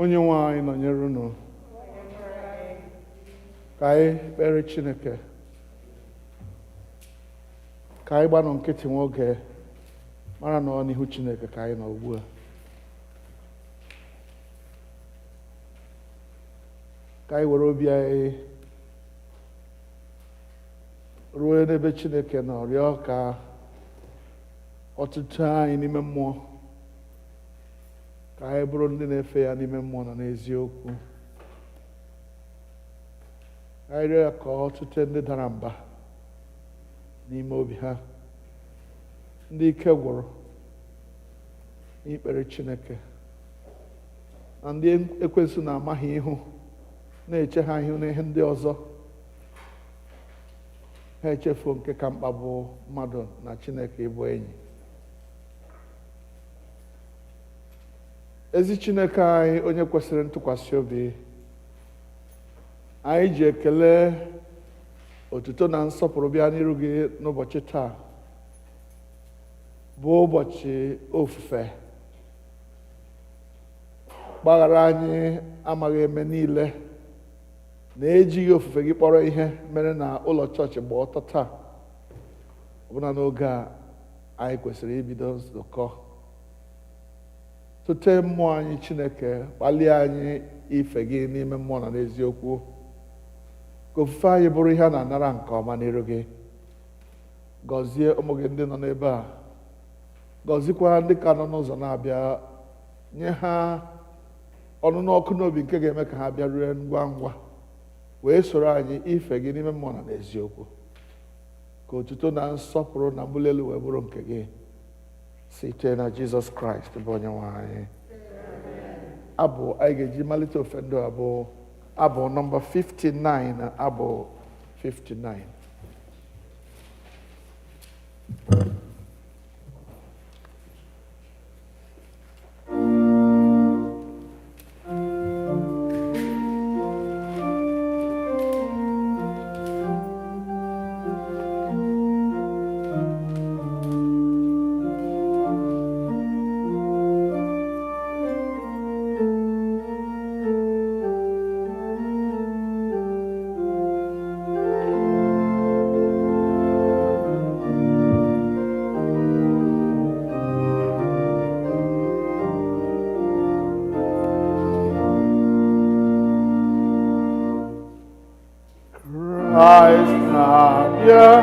Onye-nwe-ayi nọnyere unu. Ka anyị kpere Chineke. Ka anyị gbanụ nkịtị nwoke mara na ọ n'ihu Chineke ka anyị nọ ugbu a. Ka anyị were obi anyị ruo n'ebe Chineke nọ rịọ ka ọtụtụ anyị n'ime mmụọ, ka anyị bụrụ ndị na-efe ya n'ime mmụọ na n'eziokwu. Anyị rịọ ya ka ọtụtụ ndị dara mba n'ime obi ha, ndị ike gwụrụ n'ikpere Chineke, na ndị ekwensu na-amaghị ihu, na-eche ha ihu n'ihe ndị ọzọ, ha echefuo nke ka mkpa bụ mmadụ na Chineke ịbụ enyi. Ezi Chineke anyị, onye kwesịrị ntụkwasị obi, anyị ji ekele, otuto na nsọpụrụ bịa n'iru gị n'ụbọchị taa, bụ ụbọchị ofufe. Gbaghara anyị amaghị eme niile na ejighị ofufe gị kpọrọ ihe mere na ụlọ chọọchị gba ọtọ taa, ọbụna n'oge a anyị kwesịrị ibido nzukọ. Tụte mmụọ anyị Chineke, kpalie anyị ife gị n'ime mmụọ na n'eziokwu, ka ofufe anyị bụrụ ihe a na-anara nke ọma n'iru gị. Gọzie ụmụ gị ndị nọ n'ebe a, gọzikwa ndị ka nọ n'ụzọ na-abịa, nye ha ọnụnụ ọkụ n'obi nke ga-eme ka ha bịa rue ngwa ngwa, wee soro anyị ife gị n'ime mmụọ na n'eziokwu. Ka otuto na nsọpụrụ na mbuli elu wee bụrụ nke gị, site na Jizọs Kraịst bụ Onye-nwe anyị. Abụ anyị ga-eji malite ofe ndụ abụ nọmba 59 na abụ 59. Yeah.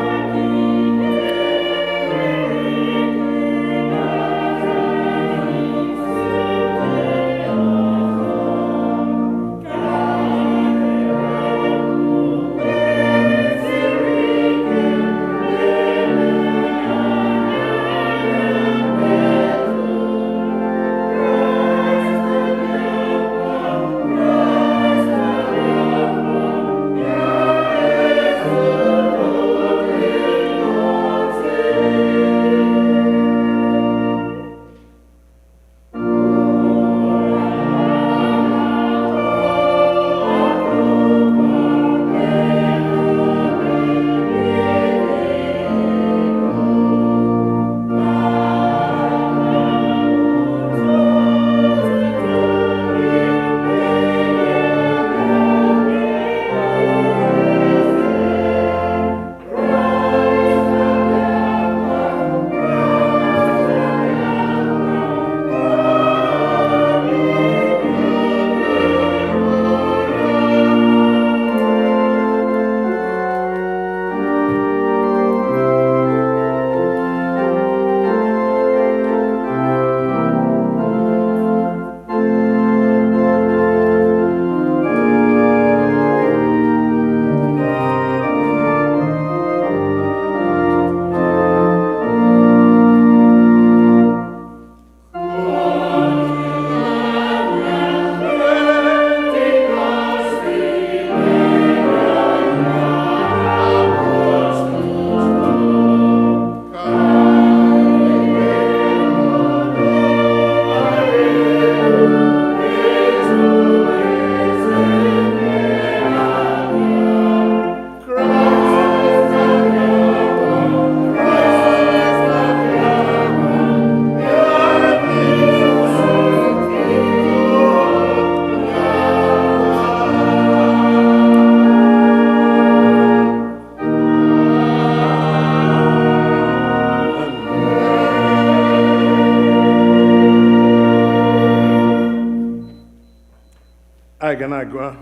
na-aga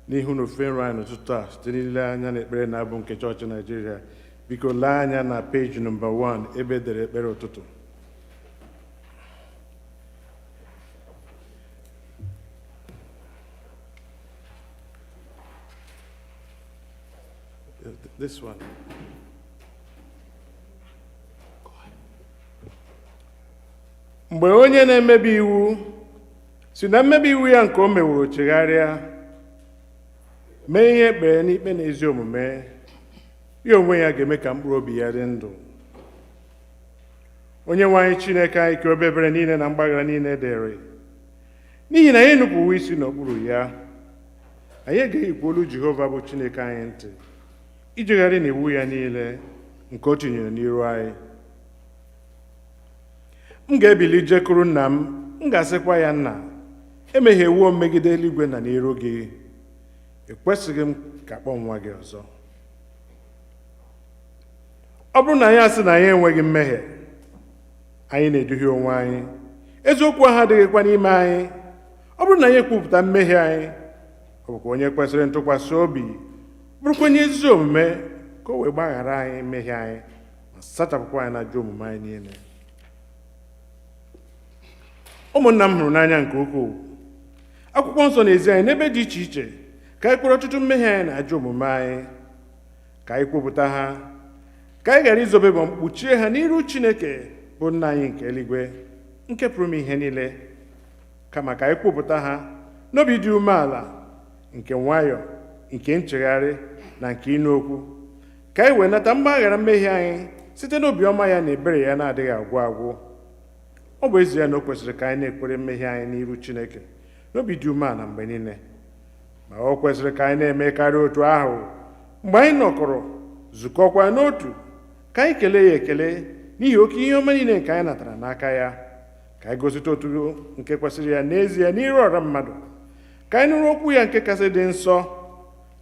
n'ihu na ofe nro anyị n'ụtụtụ a site n'ile anya na ekpere na abụ nke chọọchị Naịjirịa, biko lee anya na peji nọmba 1 ebe edere ekpere ụtụtụ. This one. Mgbe onye na-emebi iwu si na mmebi iwu ya nke o meworo chegharịa mee ihe ekpere n'ikpe na ezi omume, ya onwe ya ga-eme ka mkpụrụ obi ya dị ndụ. Onye-nwe-ayi Chineke anyị, ka obebere niile na mgbaghara niile dịrị, n'ihi na anyị nupụwo isi n'okpuru ya, anyị egeghịkwa olu Jehova bụ Chineke anyị ntị ijegharị n'iwu ya niile nke o tinyere n'iru anyị. M ga-ebili jekwuru nna m ga-asịkwa ya, nna, emehiewuo m megide eluigwe na n'iru gị, ekwesịghị m ka akpọ nwa gị ọzọ. Ọ bụrụ na anyị asị na anyị enweghị mmehie, anyị na-eduhie onwe anyị, eziokwu ahụ adịghịkwa n'ime anyị. Ọ bụrụ na anyị ekwupụta mmehie anyị, ọ bụkwa onye kwesịrị ntụkwasị obi, bụrụkwa onye ezi omume, ka o wee gbaghara anyị mmehie anyị ma sachapụkwa anyị na ajọ omume anyị niile. Ụmụnna m hụrụ n'anya nke ukwuu, akwụkwọ nsọ na-ezi anyị n'ebe dị iche iche ka anyị kpọrọ ọtụtụ mmehie anyị na ajọ omume anyị, ka anyị kwupụta ha, ka anyị ghara izobe ma mkpuchie ha n'iru Chineke bụ nna anyị nke eluigwe, nke pụrụ ime ihe niile, kama ka anyị kwupụta ha n'obi dị umeala, nke nwayọọ, nke nchegharị na nke ịnụ okwu, ka anyị wee nata mgbaghara mmehie anyị site n'obi ọma ya na ebere ya na-adịghị agwụ agwụ. Ọ bụ ezie na o kwesịrị ka anyị na-ekpere mmehie anyị n'iru Chineke n'obi dị umeala mgbe niile, ma o kwesịrị ka anyị na-eme karịa otu ahụ mgbe anyị nọkọrọ zukọkwa n'otu, ka anyị kelee ya ekele n'ihi oke ihe ọma niile nke anyị natara n'aka ya, ka anyị gosite otu nke kwesịrị ya n'ezie n'iru ọra mmadụ, ka anyị nụrụ okwu ya nke kasị dị nsọ,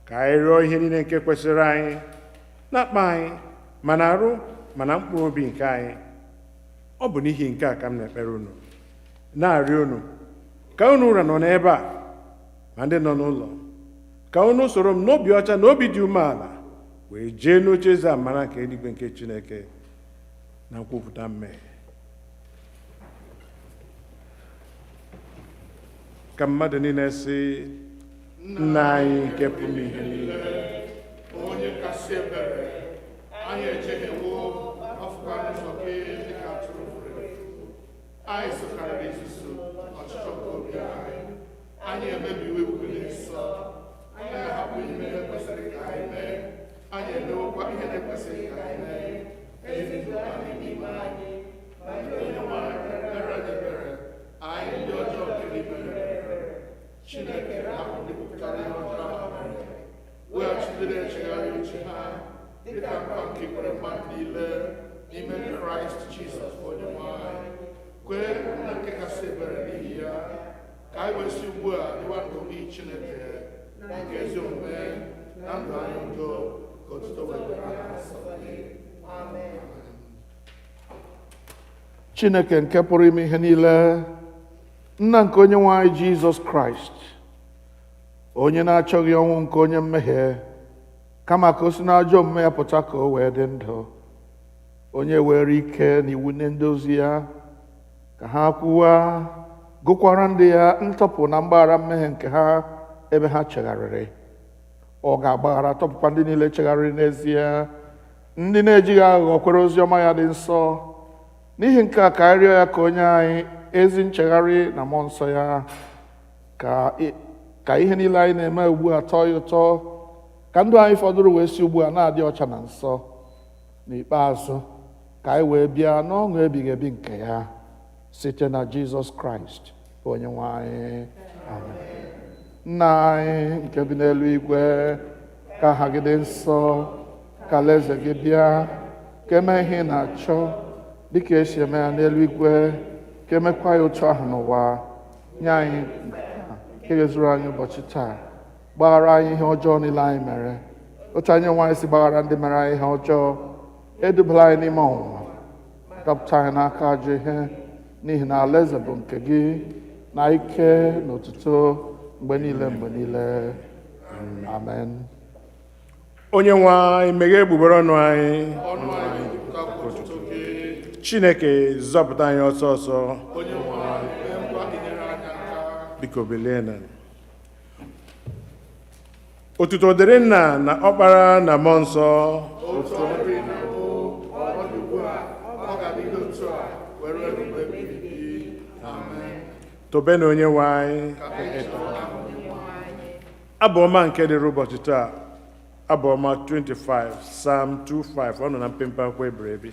ka anyị rịọ ihe niile nke kwesịrị anyị na-akpa anyị ma na arụ ma na mkpụrụ obi nke anyị. Ọ bụ n'ihi nke a ka m na-ekpere unu, na-arịọ unu ka unu ụra nọ n'ebe a ma ndị nọ n'ụlọ, ka unu soro m n'obi ọcha na obi dị umeala wee jee n'oche eze amara nke eluigwe nke Chineke na nkwupụta mmehie. Ka mmadụ niile sị, nna anyị nke pụrụ ihe niile, onye kasị ebere, anyị ejehiewo afụkwa n'ụzọ gị dịka atụrụ furu efu. Anyị sokarịrị izuzu ọchịchọ nke obi anyị, anyị emebiwo iwu gị nsọ, anyị ahapụ ime ihe kwesịrị ka anyị mee, anyị emewokwa ihe na-ekwesịghị ka anyị mee, ezidu anyị n'ime anyị, ma ndị Onye-nwe-ayi mere anyị ebere, anyị ndị ọjọọ nke n'ime ebere. Chineke na-ahụ ndị kwupụtara ihe ọjọọ ha mere, weghachidere echegharị uche ha dịka nkwa nke ikwere mmadụ niile n'ime Kraịst Jizọs bụ Onye-nwe-ayi. Kwee na nke kasị ebere n'ihi ya, ka anyị wee si ugbu a dịwa ndụ gị Chineke nke ezi omume na ndụ anyị udo, ka otuto wee dịrị aha nsọ gị. Amen. Chineke nke pụrụ ime ihe niile, nna nke Onye-nwe-ayi Jizọs Kraịst, onye na-achọghị ọnwụ nke onye mmehie, kama ka o si n'ajọ omume ya pụta ka o wee dị ndụ, onye were ike na iwu ndị ozi ya ka ha kwuwa, gụkwara ndị ya ntọpụ na mgbaghara mmehie nke ha ebe ha chegharịrị. Ọ ga-agbaghara tọpụkwa ndị niile chegharịrị n'ezie, ndị na-ejighị aghụghọ kwere ozi ọma ya dị nsọ. N'ihi nke a ka arịọ ya ka onye anyị ezi nchegharị na mmụọ nsọ ya, ka ihe niile anyị na-eme ugbu a tọọ ya ụtọ, ka ndụ anyị fọdụrụ wee si ugbu a na-adị ọcha na nsọ. N'ikpeazụ, ka anyị wee bịa n'ọṅụ ebighị ebi nke ya site na Jizọs Kraịst bụ Onye-nwe-anyị. Amen. Nna anyị nke bi n'elu igwe, ka aha gị dị nsọ, ka alaeze gị bịa, ka eme ihe ị na-achọ dịka esi eme ya n'elu igwe, ka emekwa ya otu ahụ n'ụwa. Nye anyị nke ga-ezuru anyị ụbọchị taa, gbaghara anyị ihe ọjọọ niile anyị mere, otu anyị onwe anyị si gbaghara ndị mere anyị ihe ọjọọ. Edubala anyị n'ime ọnwụnwa, dọpụta anyị n'aka ajọ ihe, n'ihi na alaeze bụ nke gị, na ike na otuto mgbe niile. Amen. Onye-nwe anyị, meghee egbugbere ọnụ anyị. Chineke zọpụta anyị ọsọ ọsọ. Biko bilie na. Otuto dịrị Nna na Ọkpara na Mmụọ Nsọ. Tobenu Onye-nwe anyị. Abụ ọma nke dịrị ụbọchị taa. Abụ ọma 25, Psalm 25, ọ nọ na mpempe akwụkwọ Ebere.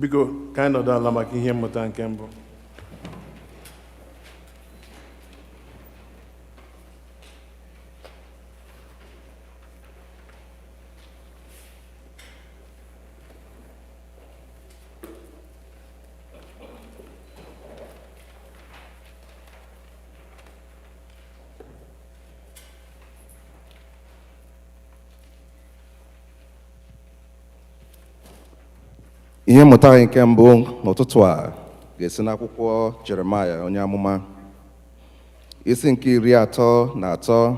Biko ka anyị nọdụ ala maka ihe mmụta nke mbụ. Ihe mmụta anyị nke mbụ n'ụtụtụ a ga-esi n'akwụkwọ Jeremaya onye amụma isi nke 33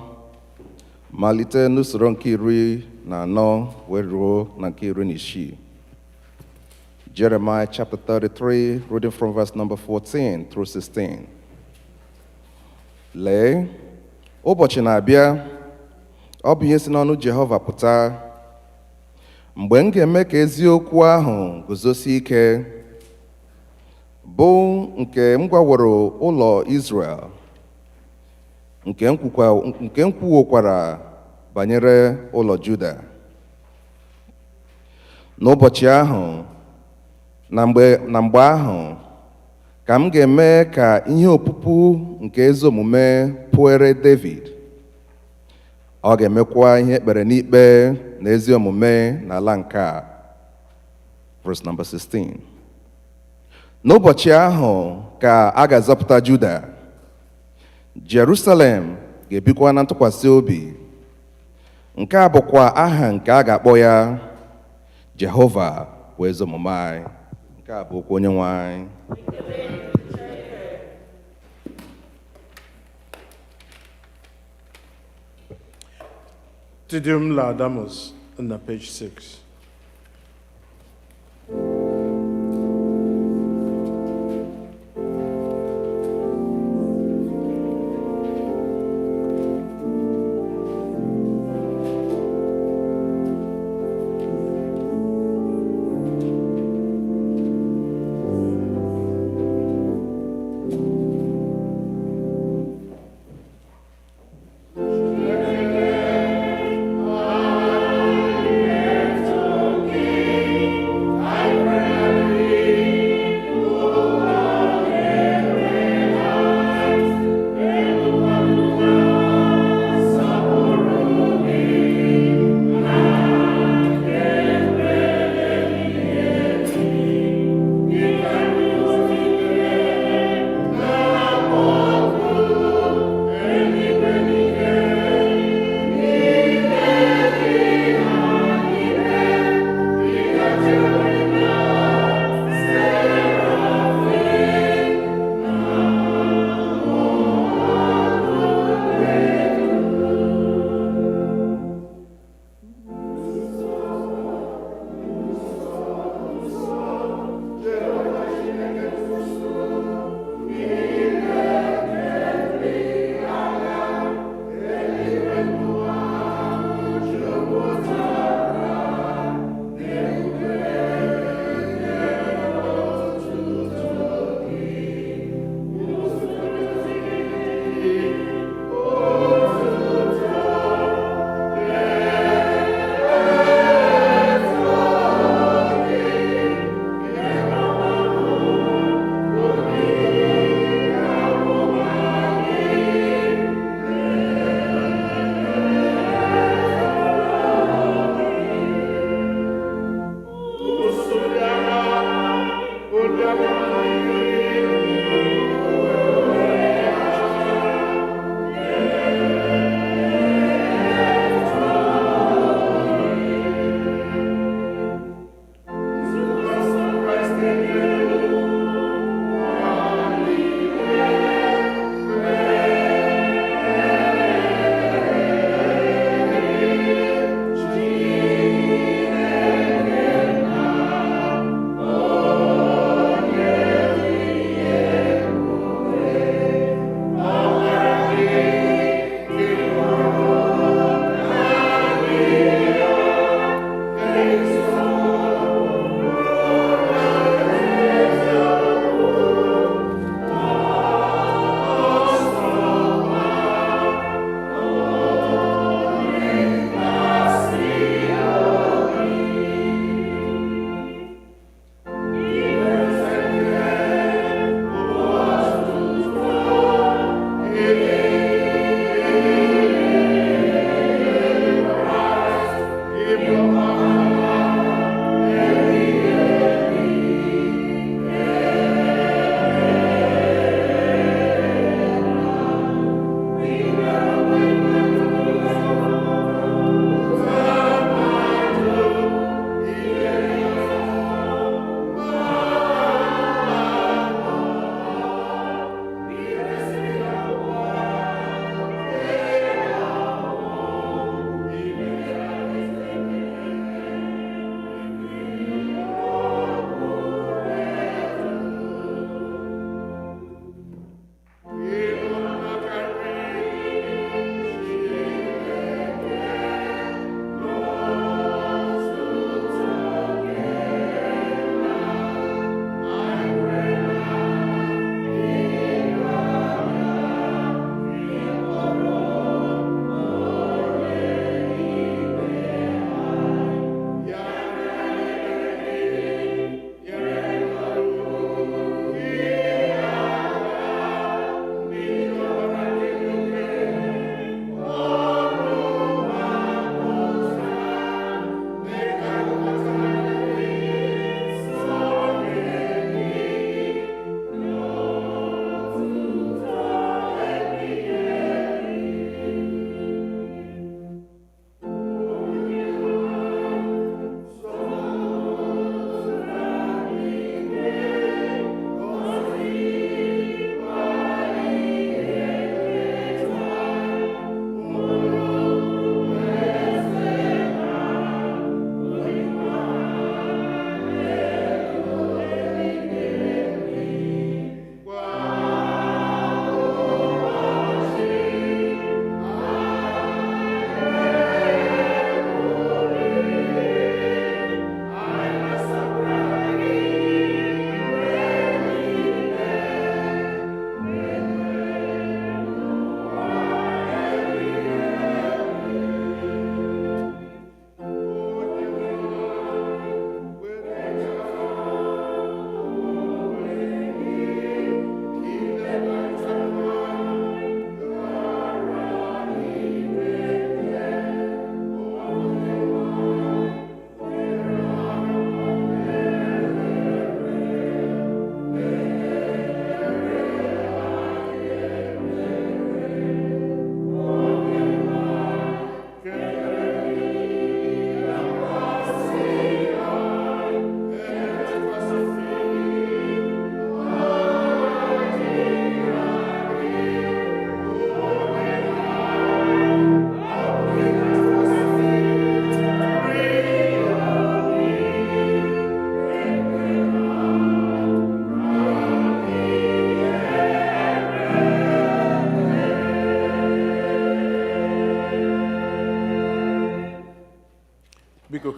malite n'usoro nke na anọ wee ruo na nke iri na isii. Jeremiah chapter 33, reading from verse number 14 through 16. Lee, ụbọchị na-abịa, ọ bụ ihe si n'ọnụ Jehova pụta, mgbe m ga-eme ka eziokwu ahụ guzosi ike, bụ nke m gwaworo ụlọ Izrel, nke m kwuwokwara banyere ụlọ Juda. N'ụbọchị ahụ, na mgbe ahụ, ka m ga-eme ka ihe opupu nke ezi omume pụere David. Ọ ga-emekwa ihe ekpere n'ikpe na ezi omume n'ala nke a. Verse number 16. N'ụbọchị ahụ ka a ga-azọpụta Juda. Jerusalem ga-ebikwa na ntụkwasị obi. Nke a bụkwa aha nke a ga-akpọ ya, Jehova bụ ezi omume anyị. Nke a bụ okwu Onye-nwe anyị. Tidium Laudamus on page 6. To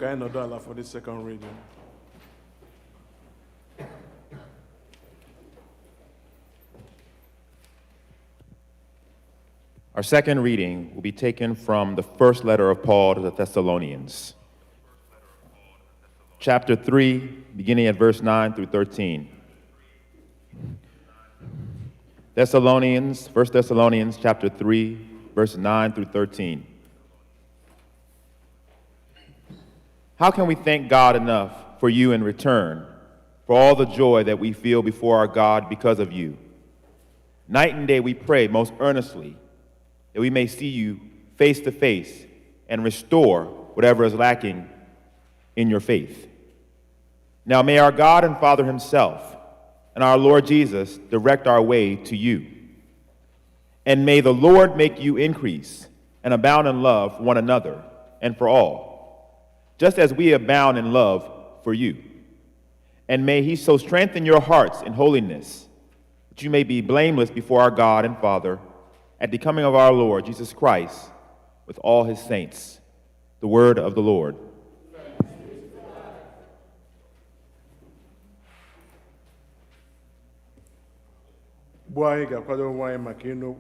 ka anyị nọdụ ala for the second reading. Our second reading will be taken from the first letter of Paul to the Thessalonians, chapter 3, beginning at verse 9 through 13. 1 Thessalonians chapter 3, verse 9 through 13. How can we thank God enough for you in return for all the joy that we feel before our God because of you? Night and day we pray most earnestly that we may see you face to face and restore whatever is lacking in your faith. Now may our God and Father himself and our Lord Jesus direct our way to you. And may the Lord make you increase and abound in love for one another and for all, just as we abound in love for you. And may he so strengthen your hearts in holiness that you may be blameless before our God and Father at the coming of our Lord Jesus Christ with all his saints. The word of the Lord. Ugbu anyị ga-akwado onwe anyị maka ịnụ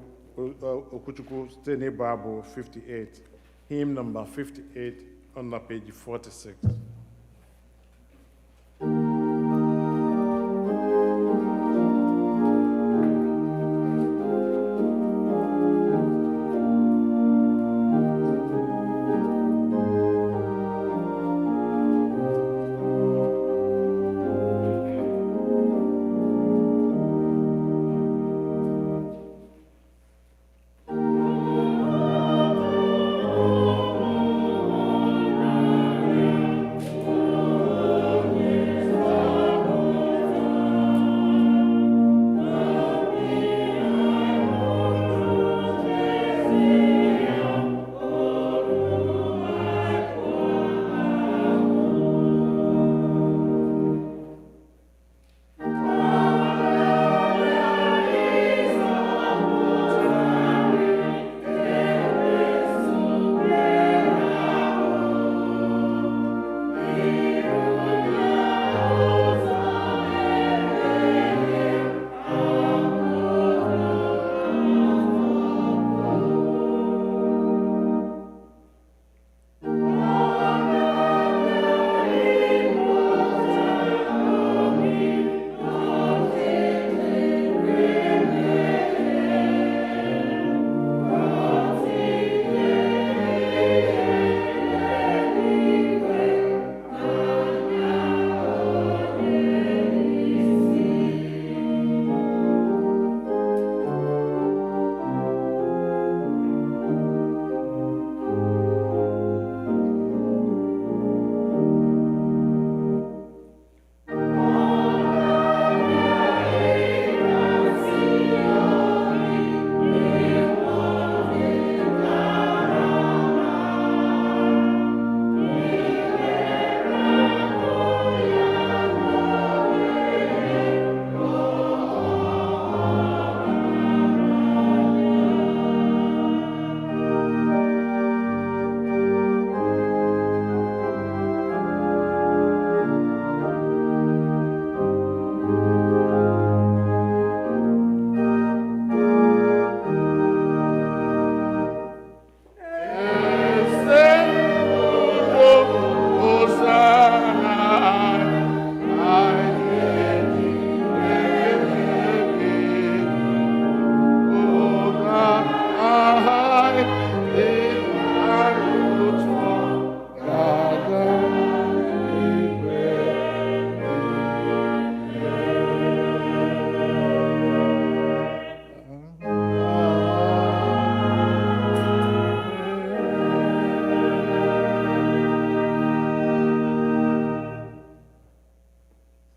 okwu Chukwu site n'ịbụ abụ 58, hymn number 58 on the page 46.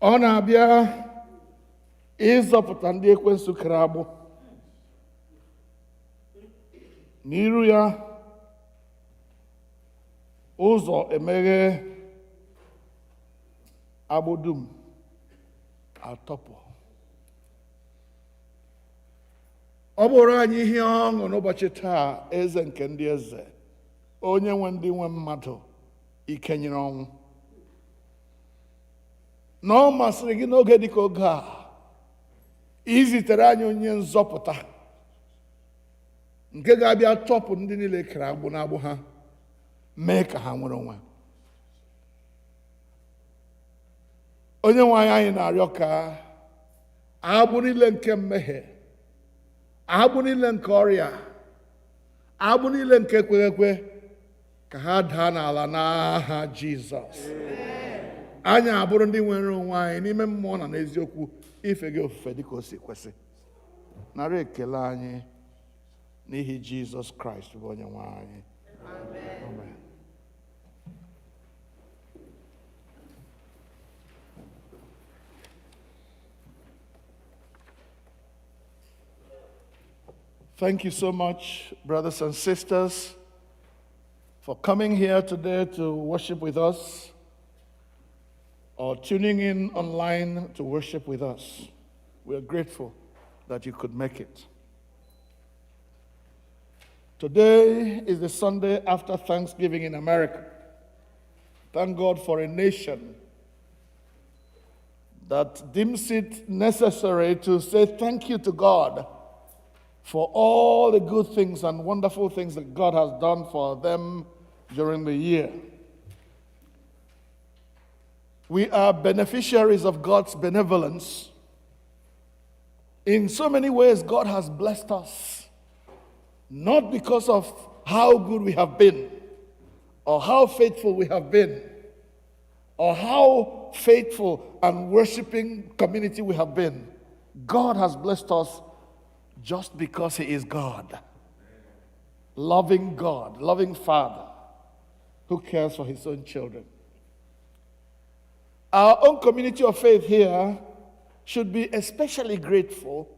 Ọ na-abịa ịzọpụta ndị ekwensu kere agbụ. N'iru ya ụzọ emeghe agbụ dum atọpụ. Ọ bụrụ anyị ihe ọṅụ n'ụbọchị taa, eze nke ndị eze, onye nwe ndị nwe mmadụ, ike nyere ọnwụ. Na ọ masịrị gị n'oge dịka oge a izitere anyị onye nzọpụta nke ga-abịa tọpụ ndị niile kere agbụ n'agbụ ha, mee ka ha nwere onwe. Onye-nwe-ayi anyị na-arịọ ka agbụ niile nke mmehie, agbụ niile nke ọrịa, agbụ niile nke ekweghị ekwe ka ha daa n'ala n'aha Jizọs. Anyị abụrụ ndị nwere onwe anyị n'ime mmụọ na n'eziokwu ife gị ofufe dịka o si kwesị. Nara ekele anyị n'ihi Jizọs Kraịst bụ Onye-nwe anyị. Amen. Thank you so much, brothers and sisters, for coming here today to worship with us or tuning in online to worship with us. We are grateful that you could make it. Today is the Sunday after Thanksgiving in America. Thank God for a nation that deems it necessary to say thank you to God for all the good things and wonderful things that God has done for them during the year. We are beneficiaries of God's benevolence. In so many ways, God has blessed us, not because of how good we have been, or how faithful we have been, or how faithful and worshiping community we have been. God has blessed us just because He is God, loving Father, who cares for His own children. Our own community of faith here should be especially grateful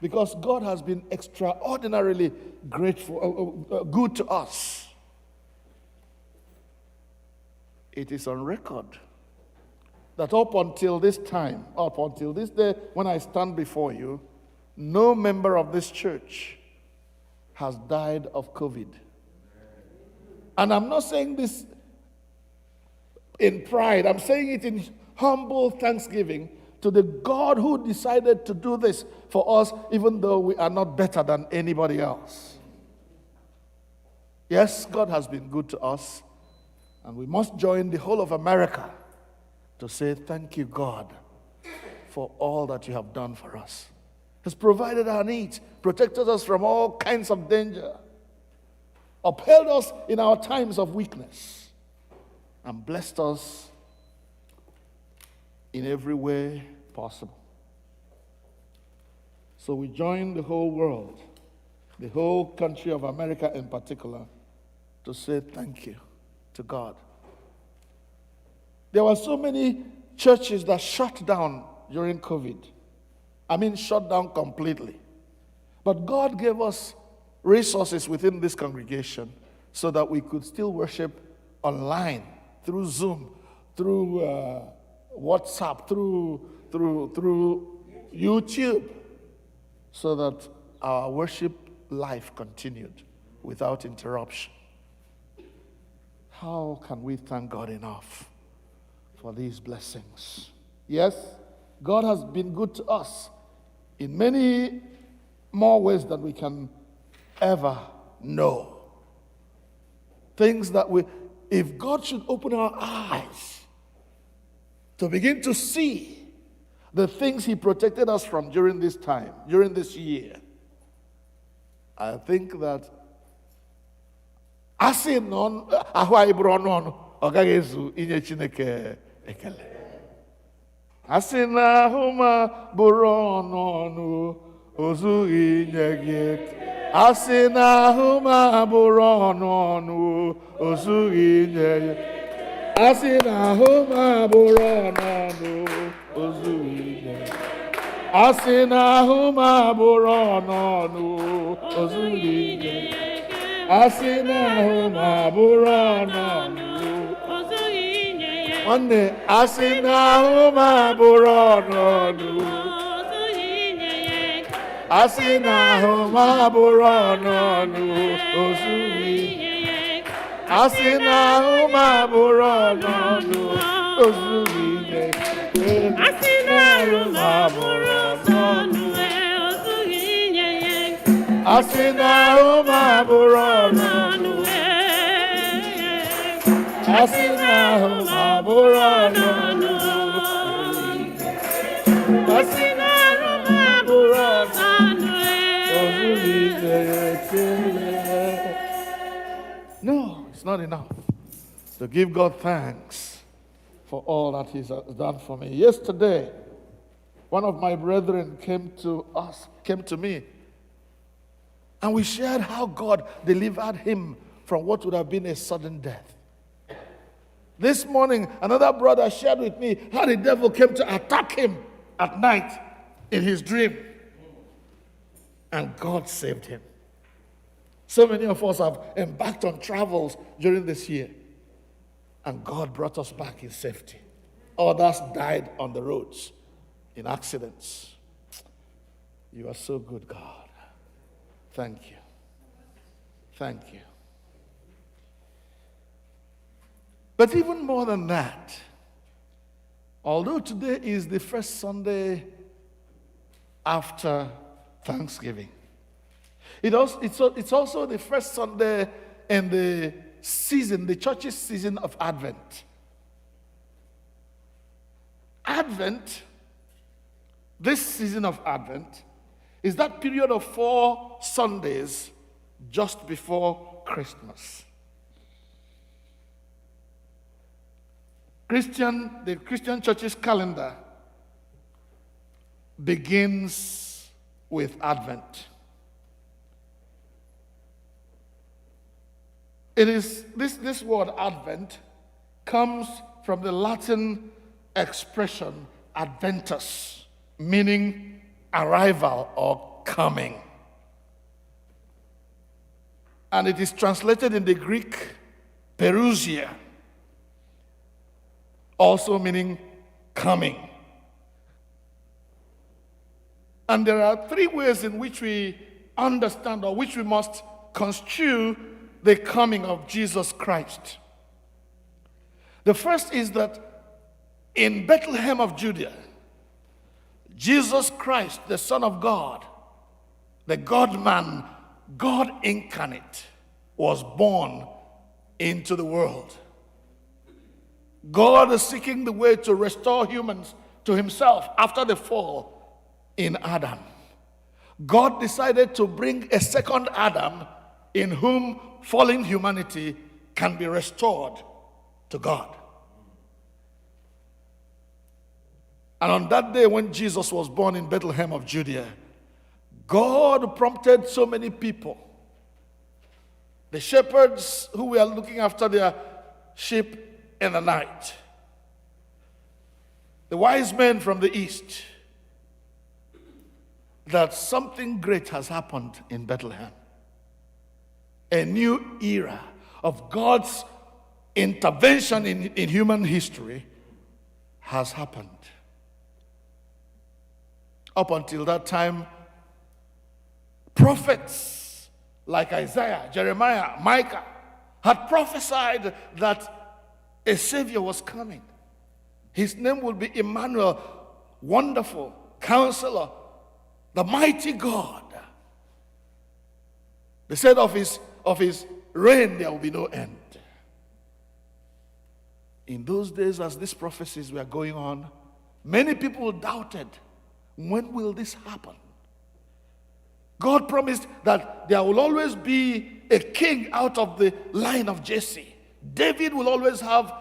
because God has been extraordinarily good to us. It is on record that up until this time, up until this day when I stand before you, no member of this church has died of COVID. And I'm not saying this in pride. I'm saying it in humble thanksgiving to the God who decided to do this for us, even though we are not better than anybody else. Yes, God has been good to us, and we must join the whole of America to say thank you, God, for all that you have done for us. Has provided our needs, protected us from all kinds of danger, upheld us in our times of weakness, and blessed us in every way possible. So we join the whole world, the whole country of America in particular, to say thank you to God. There were so many churches that shut down during COVID. Shut down completely. But God gave us resources within this congregation so that we could still worship online, through Zoom, through WhatsApp, through YouTube, so that our worship life continued without interruption. How can we thank God enough for these blessings? Yes, God has been good to us in many more ways than we can ever know. Things that if God should open our eyes to begin to see the things He protected us from during this time, during this year, I think that asị nọ ahụ anyị bụrụ ọnụ ọnụ ọ gaghị ezu inye Chineke ekele. Asị na ahụ ma bụrụ ọnụ ọnụ ozughị inye gị ekele. Asị na ahụ ma bụrụ ọnụ ọnụ ozughị inye gị ekele. Asị na ahụ ma bụrụ ọnụ ọnụ ozughị inye gị ekele. Asị na ahụ ma bụrụ ọnụ ọnụ ozughị inye gị ekele. Asị na ahụ ma bụrụ ọnụ ọnụ ozughị inye ya ekele. Nwanne, asị na ahụ ma bụrụ ọnụ ọnụ ozughị inye ya ekele. Asị na ahụ ma bụrụ ọnụ ọnụ ozughị inye ya ekele. asị na ahụ m abụrụ ọnọdụ ozughị ihe asị na ahụ m abụrụ ọnọdụ ozughị inye ya asị na ahụ m abụrụ ọnọdụ asị na ahụ m abụrụ ọnọdụ asị na ahụ m abụrụ ọnọdụ ozughị ihe No, it's not enough to give God thanks for all that He has done for me. Yesterday, one of my brethren came to me, and we shared how God delivered him from what would have been a sudden death. This morning, another brother shared with me how the devil came to attack him at night in his dream, and God saved him. So many of us have embarked on travels during this year, and God brought us back in safety. Others died on the roads in accidents. You are so good, God. Thank you. Thank you. But even more than that, although today is the first Sunday after Thanksgiving, it's also the first Sunday in the season, the church's season of Advent. Advent, this season of Advent, is that period of 4 Sundays just before Christmas. The Christian church's calendar begins with Advent. It is this word Advent comes from the Latin expression adventus, meaning arrival or coming. And it is translated in the Greek perusia, also meaning coming. And there are 3 ways in which we understand, or which we must construe, the coming of Jesus Christ. The first is that in Bethlehem of Judea, Jesus Christ, the Son of God, the God-man, God incarnate, was born into the world. God is seeking the way to restore humans to himself after the fall in Adam. God decided to bring a second Adam in whom fallen humanity can be restored to God. And on that day when Jesus was born in Bethlehem of Judea, God prompted so many people. The shepherds who were looking after their sheep in the night, the wise men from the east, that something great has happened in Bethlehem. A new era of God's intervention in human history has happened. Up until that time, prophets like Isaiah, Jeremiah, Micah had prophesied that a Savior was coming. His name will be Emmanuel, Wonderful Counselor, the Mighty God. They said of his reign there will be no end. In those days, as these prophecies were going on, many people doubted, when will this happen? God promised that there will always be a king out of the line of Jesse. David will always have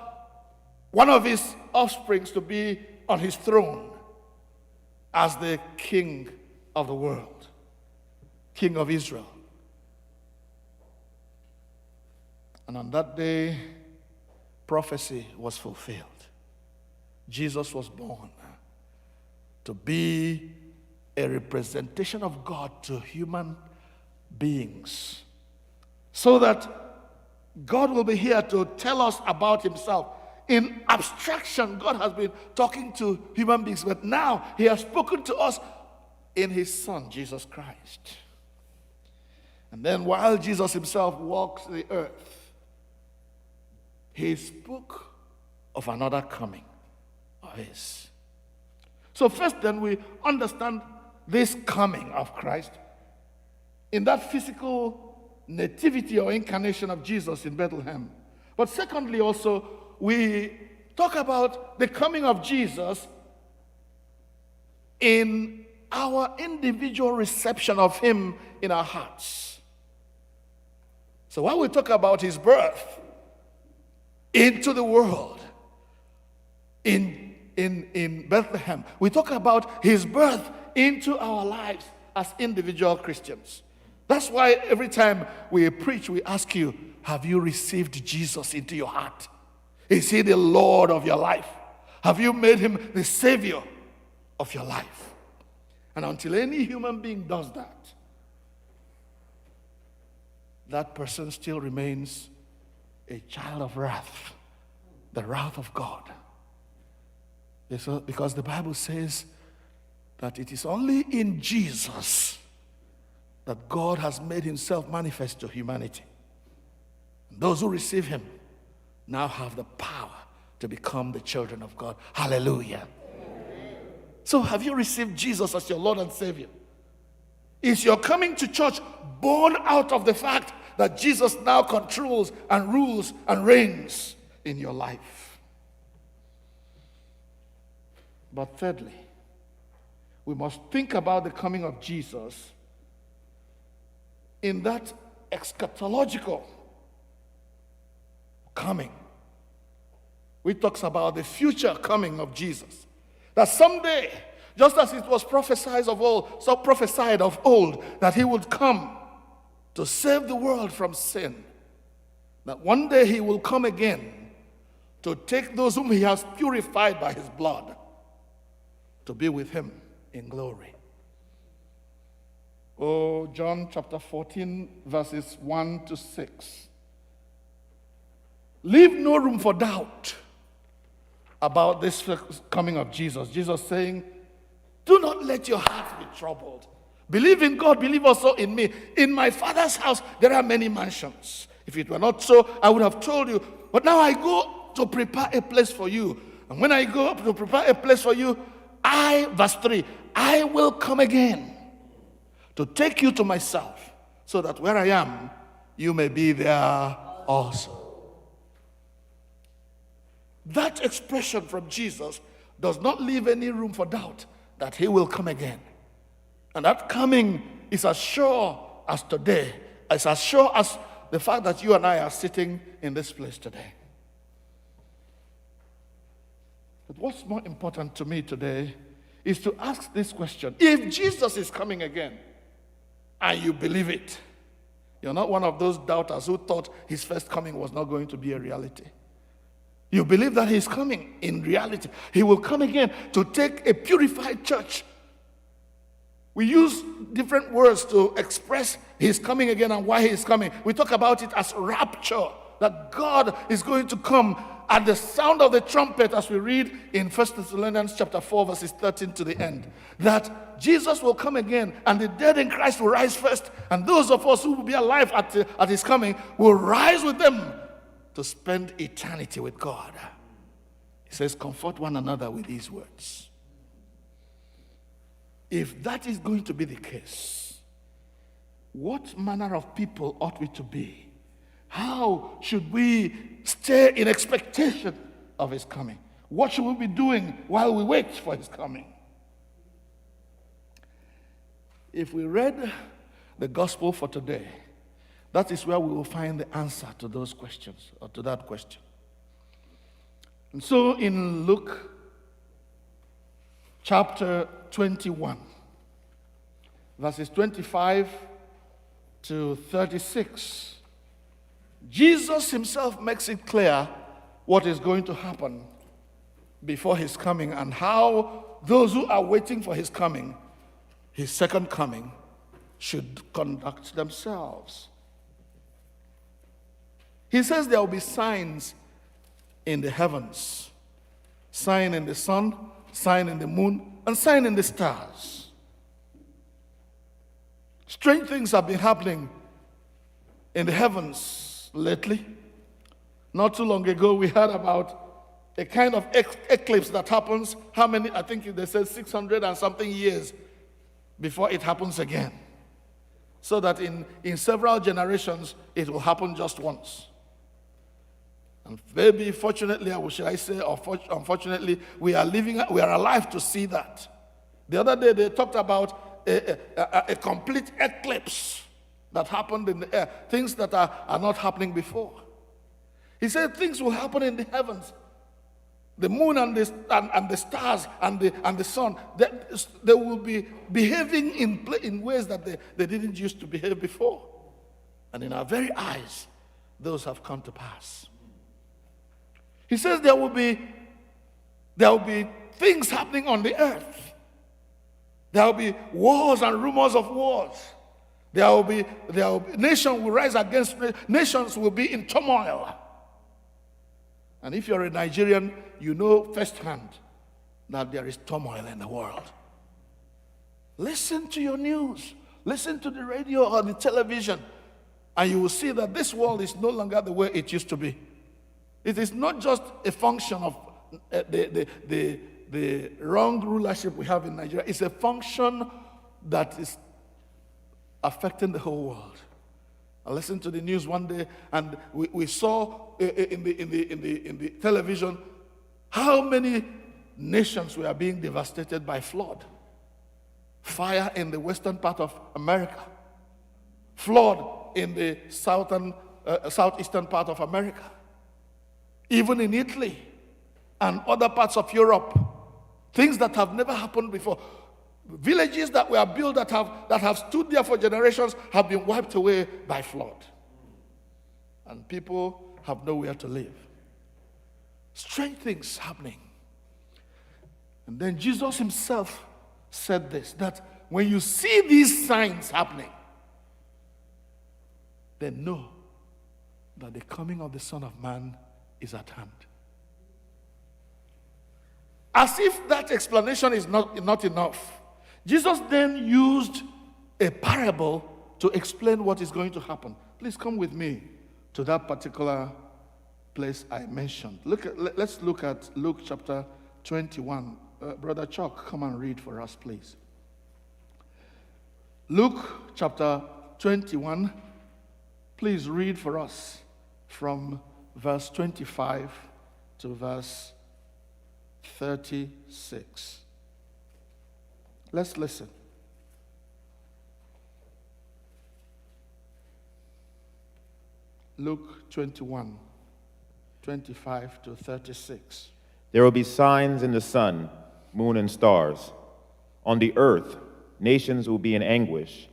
one of his offsprings to be on his throne as the king of the world, king of Israel. And on that day, prophecy was fulfilled. Jesus was born to be a representation of God to human beings, so that God will be here to tell us about himself. In abstraction, God has been talking to human beings, but now he has spoken to us in his Son, Jesus Christ. And then while Jesus himself walks the earth, he spoke of another coming of his. So first then we understand this coming of Christ in that physical nativity or incarnation of Jesus in Bethlehem. But secondly also, we talk about the coming of Jesus in our individual reception of him in our hearts. So while we talk about his birth into the world in Bethlehem, we talk about his birth into our lives as individual Christians. That's why every time we preach, we ask you, have you received Jesus into your heart? Is he the Lord of your life? Have you made him the Savior of your life? And until any human being does that, that person still remains a child of wrath, the wrath of God. Because the Bible says that it is only in Jesus that God has made himself manifest to humanity. Those who receive him now have the power to become the children of God. Hallelujah. Amen. So have you received Jesus as your Lord and Savior? Is your coming to church born out of the fact that Jesus now controls and rules and reigns in your life? But thirdly, we must think about the coming of Jesus in that eschatological coming. We talk about the future coming of Jesus. That someday, just as it was prophesied of old, that he would come to save the world from sin. That one day he will come again to take those whom he has purified by his blood to be with him in glory. Oh, John chapter 14, verses 1 to 6. Leave no room for doubt about this coming of Jesus. Jesus saying, do not let your hearts be troubled. Believe in God, believe also in me. In my Father's house, there are many mansions. If it were not so, I would have told you. But now I go to prepare a place for you. And when I go up to prepare a place for you, verse 3, I will come again to take you to myself, so that where I am, you may be there also. That expression from Jesus does not leave any room for doubt that he will come again. And that coming is as sure as today, as sure as the fact that you and I are sitting in this place today. But what's more important to me today is to ask this question. If Jesus is coming again, and you believe it, you're not one of those doubters who thought his first coming was not going to be a reality. You believe that he's coming in reality. He will come again to take a purified church. We use different words to express his coming again and why he is coming. We talk about it as rapture, that God is going to come at the sound of the trumpet, as we read in 1 Thessalonians chapter 4, verses 13 to the end. That Jesus will come again, and the dead in Christ will rise first, and those of us who will be alive at his coming will rise with them to spend eternity with God. He says, comfort one another with these words. If that is going to be the case, what manner of people ought we to be? How should we stay in expectation of his coming? What should we be doing while we wait for his coming? If we read the gospel for today, that is where we will find the answer to those questions, or to that question. And so in Luke chapter 21, verses 25 to 36, Jesus himself makes it clear what is going to happen before his coming, and how those who are waiting for his coming, his second coming, should conduct themselves. He says there will be signs in the heavens, sign in the sun, sign in the moon, and sign in the stars. Strange things have been happening in the heavens lately. Not too long ago, we heard about a kind of eclipse that happens, how many? I think they said 600 and something years before it happens again. So that in several generations, it will happen just once. And maybe, fortunately, should I say, or unfortunately, we are alive to see that. The other day, they talked about a complete eclipse that happened in the air, things that are not happening before. He said things will happen in the heavens. The moon and the stars and the sun, they will be behaving in ways that they didn't used to behave before. And in our very eyes, those have come to pass. He says there will be things happening on the earth. There will be wars and rumors of wars. There will be nations will rise against nations, will be in turmoil. And if you're a Nigerian, you know firsthand that there is turmoil in the world. Listen to your news, listen to the radio or the television, and you will see that this world is no longer the way it used to be. It is not just a function of the wrong rulership we have in Nigeria. It's a function that is affecting the whole world. I listened to the news one day, and we saw in the television how many nations were being devastated by flood. Fire in the western part of America, flood in the southeastern part of America, even in Italy and other parts of Europe. Things that have never happened before. Villages that were built that have stood there for generations have been wiped away by flood. And people have nowhere to live. Strange things happening. And then Jesus himself said this, that when you see these signs happening, then know that the coming of the Son of Man is at hand. As if that explanation is not enough, Jesus then used a parable to explain what is going to happen. Please come with me to that particular place I mentioned. Let's look at Luke chapter 21. Brother Chuck, come and read for us, please. Luke chapter 21. Please read for us from verse 25 to verse 36. Let's listen. Luke 21, 25 to 36. There will be signs in the sun, moon, and stars. On the earth, nations will be in anguish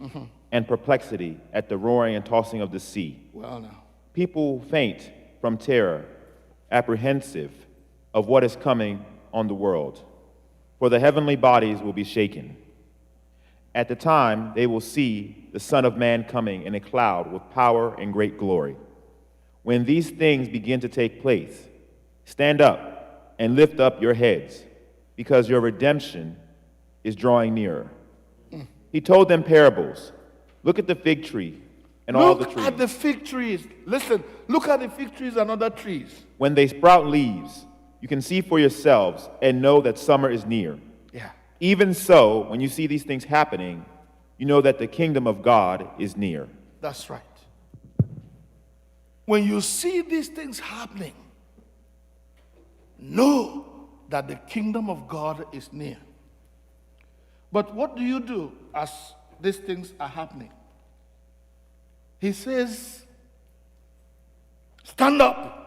and perplexity at the roaring and tossing of the sea. Well, now. People faint from terror, apprehensive of what is coming on the world. For the heavenly bodies will be shaken. At the time, they will see the Son of Man coming in a cloud with power and great glory. When these things begin to take place, stand up and lift up your heads, because your redemption is drawing nearer. He told them parables. Look at the fig tree and all the trees. Look at the fig trees. Listen, look at the fig trees and other trees. When they sprout leaves, you can see for yourselves and know that summer is near. Yeah. Even so, when you see these things happening, you know that the kingdom of God is near. That's right. When you see these things happening, know that the kingdom of God is near. But what do you do as these things are happening? He says, stand up.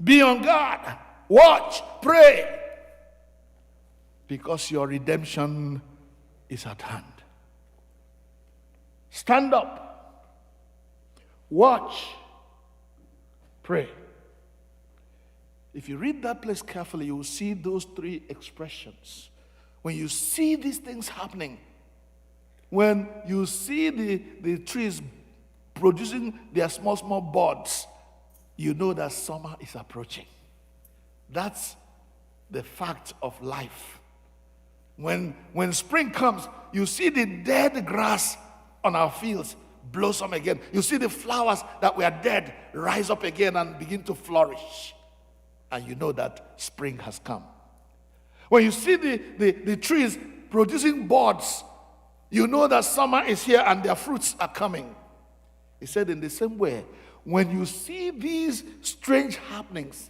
Be on guard. Watch. Pray. Because your redemption is at hand. Stand up. Watch. Pray. If you read that place carefully, you will see those three expressions. When you see these things happening, when you see the trees producing their small buds, you know that summer is approaching. That's the fact of life. When spring comes, you see the dead grass on our fields blossom again. You see the flowers that were dead rise up again and begin to flourish. And you know that spring has come. When you see the trees producing buds, you know that summer is here and their fruits are coming. He said in the same way, when you see these strange happenings,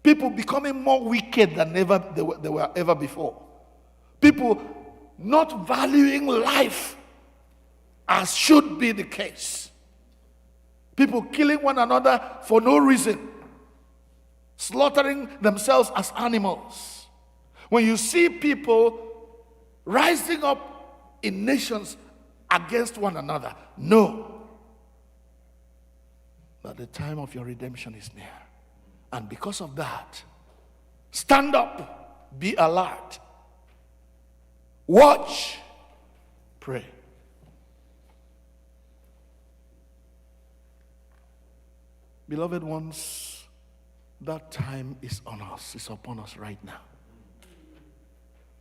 people becoming more wicked than ever they were ever before, people not valuing life as should be the case, people killing one another for no reason, slaughtering themselves as animals. When you see people rising up in nations against one another, know that the time of your redemption is near. And because of that, stand up, be alert, watch, pray. Beloved ones, that time is on us, it's upon us right now.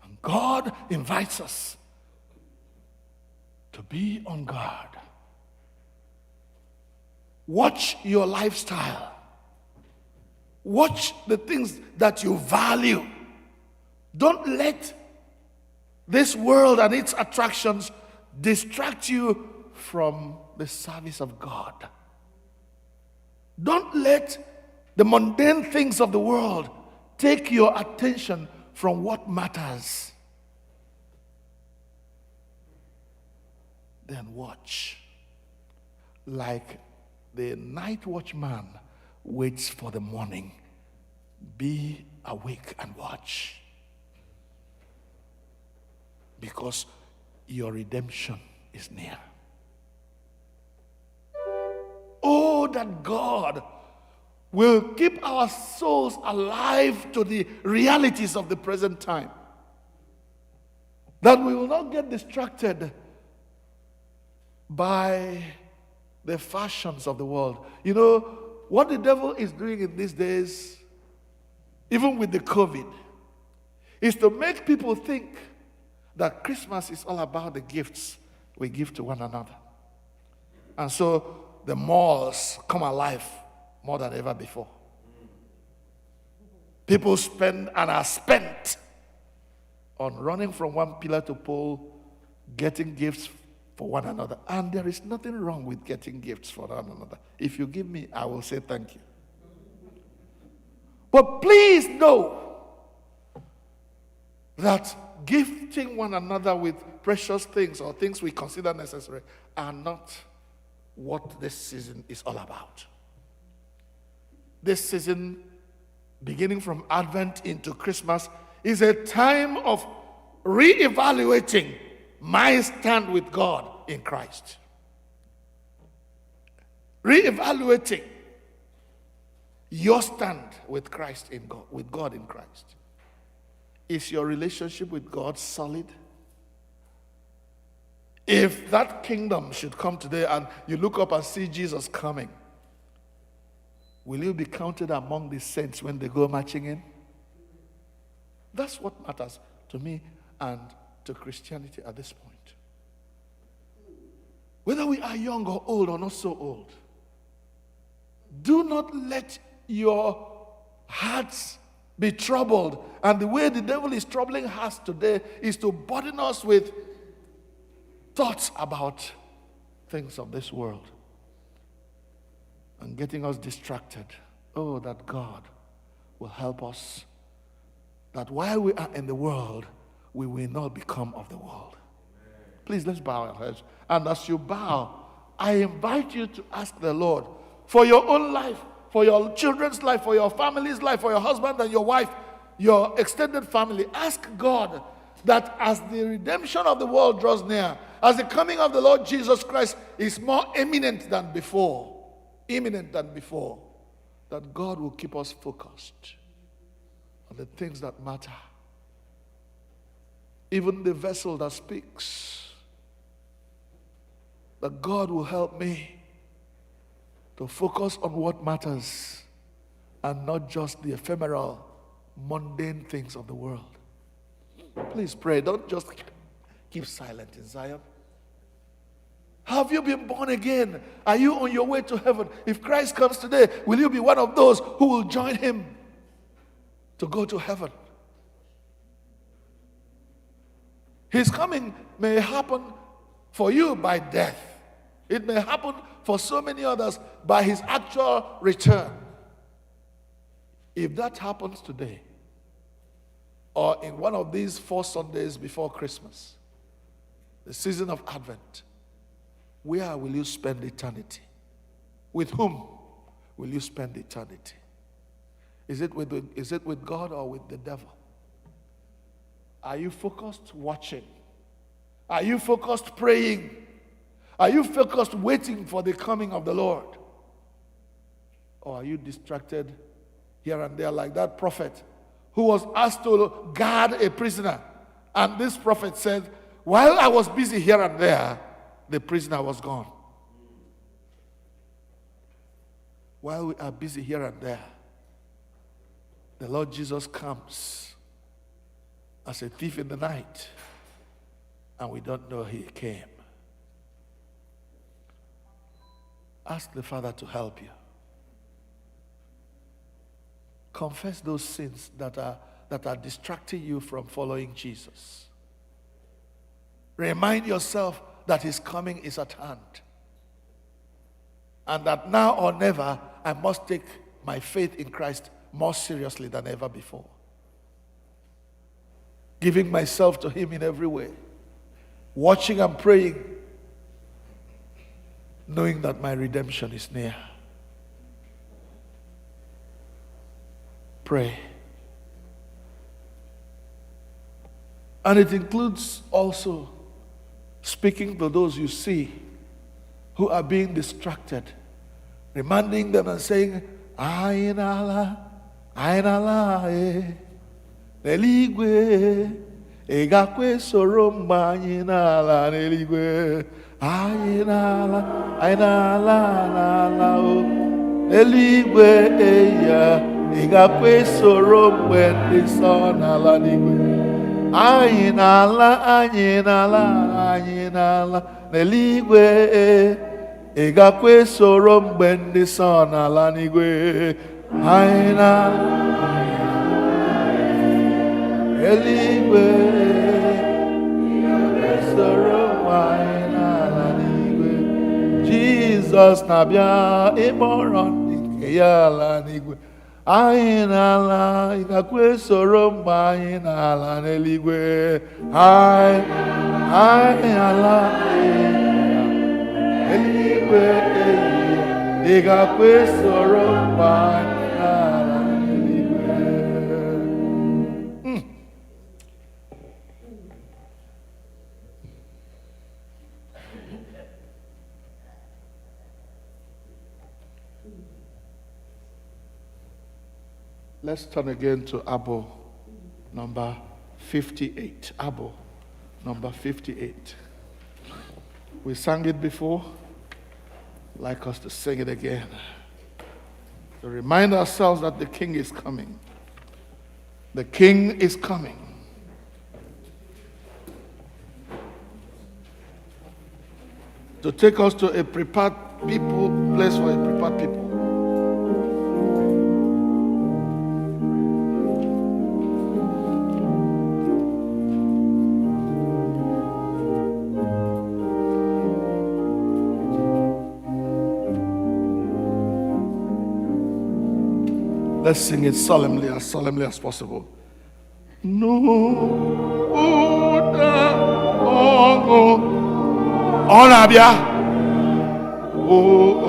And God invites us to be on guard. Watch your lifestyle. Watch the things that you value. Don't let this world and its attractions distract you from the service of God. Don't let the mundane things of the world take your attention from what matters. Then watch. Like the night watchman waits for the morning. Be awake and watch. Because your redemption is near. Oh, that God will keep our souls alive to the realities of the present time. That we will not get distracted by the fashions of the world. You know, what the devil is doing in these days, even with the COVID, is to make people think that Christmas is all about the gifts we give to one another. And so the malls come alive more than ever before. People spend and are spent on running from one pillar to pole, getting gifts for one another. And there is nothing wrong with getting gifts for one another. If you give me, I will say thank you. But please know that gifting one another with precious things or things we consider necessary are not what this season is all about. This season, beginning from Advent into Christmas, is a time of re-evaluating my stand with God in Christ. Re-evaluating your stand with Christ in God, with God in Christ. Is your relationship with God solid? If that kingdom should come today and you look up and see Jesus coming, will you be counted among the saints when they go marching in? That's what matters to me and to Christianity at this point. Whether we are young or old or not so old, do not let your hearts be troubled. And the way the devil is troubling us today is to burden us with thoughts about things of this world and getting us distracted. Oh, that God will help us, that while we are in the world, we will not become of the world. Please, let's bow our heads. And as you bow, I invite you to ask the Lord for your own life, for your children's life, for your family's life, for your husband and your wife, your extended family. Ask God that as the redemption of the world draws near, as the coming of the Lord Jesus Christ is more imminent than before, that God will keep us focused on the things that matter. Even the vessel that speaks, that God will help me to focus on what matters and not just the ephemeral, mundane things of the world. Please pray. Don't just keep silent in Zion. Have you been born again? Are you on your way to heaven? If Christ comes today, will you be one of those who will join him to go to heaven? His coming may happen for you by death. It may happen for so many others by his actual return. If that happens today, or in one of these 4 Sundays before Christmas, the season of Advent, where will you spend eternity? With whom will you spend eternity? Is it with God or with the devil? Are you focused watching? Are you focused praying? Are you focused waiting for the coming of the Lord? Or are you distracted here and there like that prophet who was asked to guard a prisoner? And this prophet said, while I was busy here and there, the prisoner was gone. While we are busy here and there, the Lord Jesus comes as a thief in the night, and we don't know he came. Ask the Father to help you. Confess those sins that are distracting you from following Jesus. Remind yourself that his coming is at hand, and that now or never I must take my faith in Christ more seriously than ever before. Giving myself to him in every way, watching and praying, knowing that my redemption is near. Pray. And it includes also speaking to those you see who are being distracted, reminding them and saying, Ainala, Neligwe, Egakwe Soromba, Ainala, Neligwe, Ainala, Neligwe, Egakwe Soromba, Nisonala, Neligwe. Ainala, Neligwe, Egakwe Sorom Bendi Son Alanigwe, Ainala, Neligwe, Sorom Alanigwe, Jesus Nabia, Imoron, Yalanigwe. Ainala, Igakwe Soromba, Ainala, Neligwe, Ainala, Neligwe, Igakwe Soromba, Ainala, Neligwe. Let's turn again to Abua, number 58. Abua, number 58. We sang it before. I'd like us to sing it again, to remind ourselves that the King is coming. The King is coming. To take us to a prepared place for a prepared people. Let's sing it solemnly as possible. No, Onabia, Onye-nmuta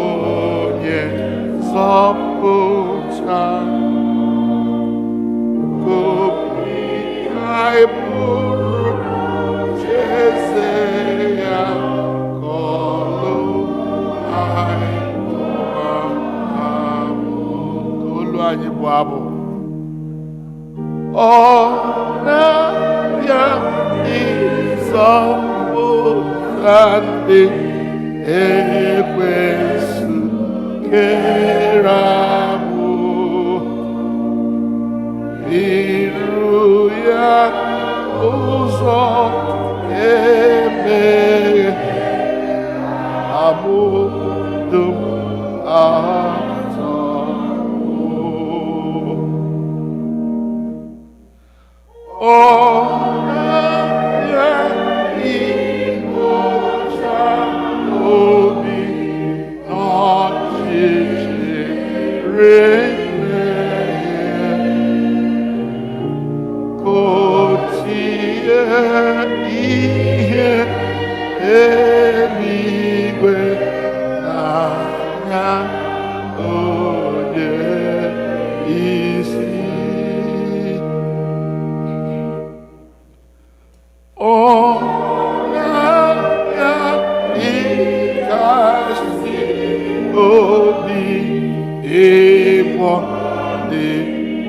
Nke Mbu. Ọ̀nàbịa ịzọpụta ndị ekwensu kere agbụ, iru ya ụzọ emeghe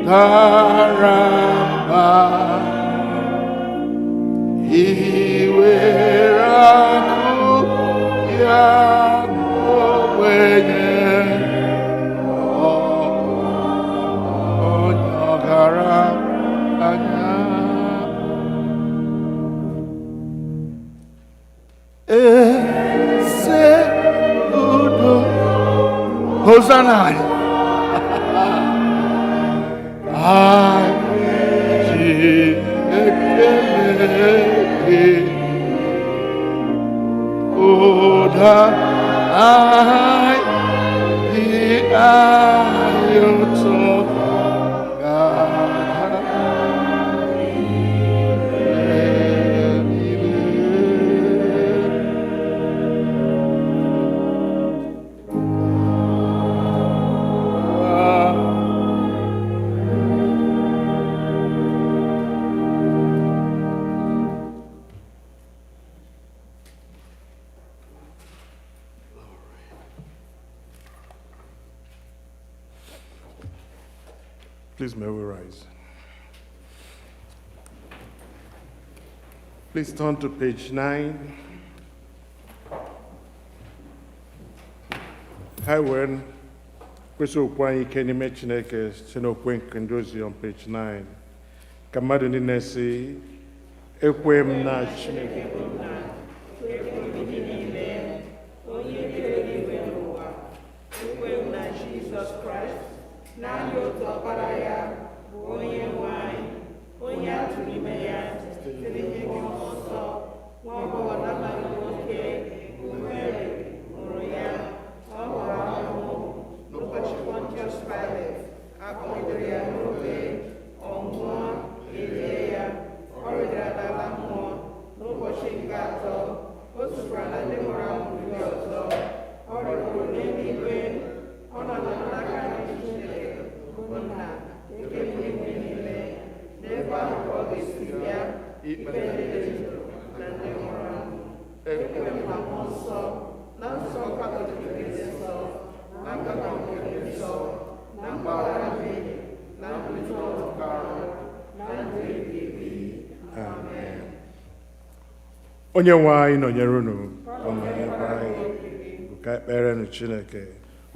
dara mba, iwere akụ ya n'ogbenye, onye ọgaranya. Eze udo, Hosanna. Oda ai di ayoto Please may we rise. Please turn to page 9. Hi, when kwesị okwu anyị ike n'ime Chineke site n'okwe nke ndị ozi on page 9. Ka mmadụ niile si ekwe m na Chineke. Naanị otu ọkpara ya bụ Onye-nwe-ayi, onye a tụrụ ime ya site n'ime mmụọ nsọ, nwa agbọghọ na-amaghị nwoke, bụ Mary mụrụ ya. Ọ hụrụ ahụhụ n'ụbọchị Pontius Pilate, a kpọgidere ya n'obe, ọ nwụọ, e lie ya. Ọ rịdara n'ala mmụọ. N'ụbọchị nke atọ, o sikwara na ndị nwụrụ anwụ ndị ọzọ. Ọ rịgoro n'eluigwe. Ọ nọ n'aka nri Chineke bụ Nna nke ndị niile. N'ebe ahụ ka ọ ga-esi bịa ikpe ndị dị ndụ na ndị nwụrụ anwụ. Ekwere m na mmụọ nsọ, na nsọ Katọlik dị nsọ, na nkatọ nke dị nsọ, na mgbaghara mmehie, na mbilite n'ọnwụ, na ndụ ebighị ebi. Amen. Onye-nwe anyị nọnyere unu. Ka ekperenụ Chineke.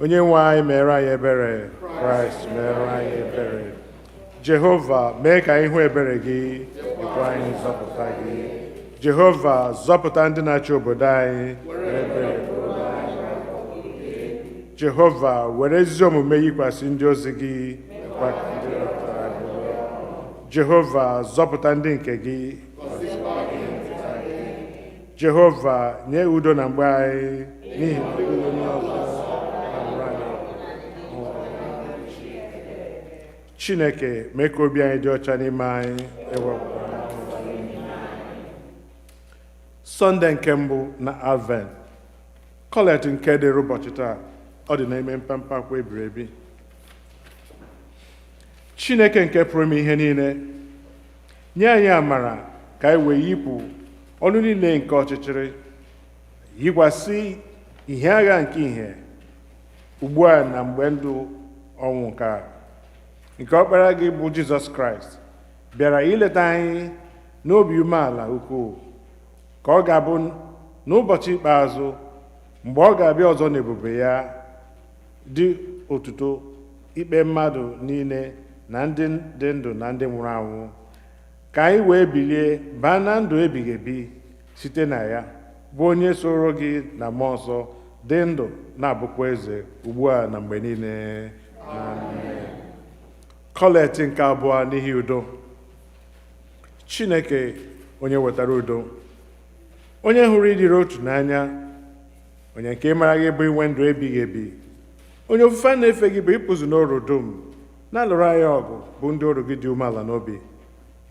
Onye-nwe anyị mere anyị ebere. Kraịst mere anyị ebere. Jehova, mee ka anyị hụ ebere gị, ekwe anyị nzọpụta gị. Jehova, zọpụta ndị na-achị obodo anyị. Jehova, were ezi omume yikwasị ndị ozi gị. Jehova, zọpụta ndị nke gị. Jehova, nye udo na mgbe anyị n'ihi onye ọzọ. Chineke, mee ka obi anyị dị ọcha n'ime anyị. Sọnde nke mbụ na Advent. Kọlet nke dịrị ụbọchị taa, ọ dị n'ime mpampa akwa ebiri ebi. Chineke nke pụrụ ime ihe niile, nye anyị amara ka anyị wee yipụ ọnụ niile nke ọchịchịrị, yikwasị ihe agha nke ihe ugbu a na mgbe ndụ ọnwụ nke ọkpara gị bụ Jizọs Kraịst bịara ileta anyị n'obi umeala ukwuu, ka ọ ga-abụ n'ụbọchị ikpeazụ mgbe ọ ga-abịa ọzọ n'ebube ya dị otuto ikpe mmadụ niile na ndị dị ndụ na ndị nwụrụ anwụ, ka anyị wee bilie baa na ndụ ebighị ebi site na ya, bụ onye soro gị na mmụọ nsọ dị ndụ na-abụkwa eze ugbu a na mgbe niile. Amen. Kọlet nke abụọ n'ihi udo. Chineke, onye wetara udo, onye hụrụ ịdịrị otu n'anya, onye nke mara gị bụ inwe ndụ ebighị ebi, onye ofufe na-efe gị bụ ịpụzụ n'oru dum, na-alụrụ anyị ọgụ bụ ndị oru gị dị umeala n'obi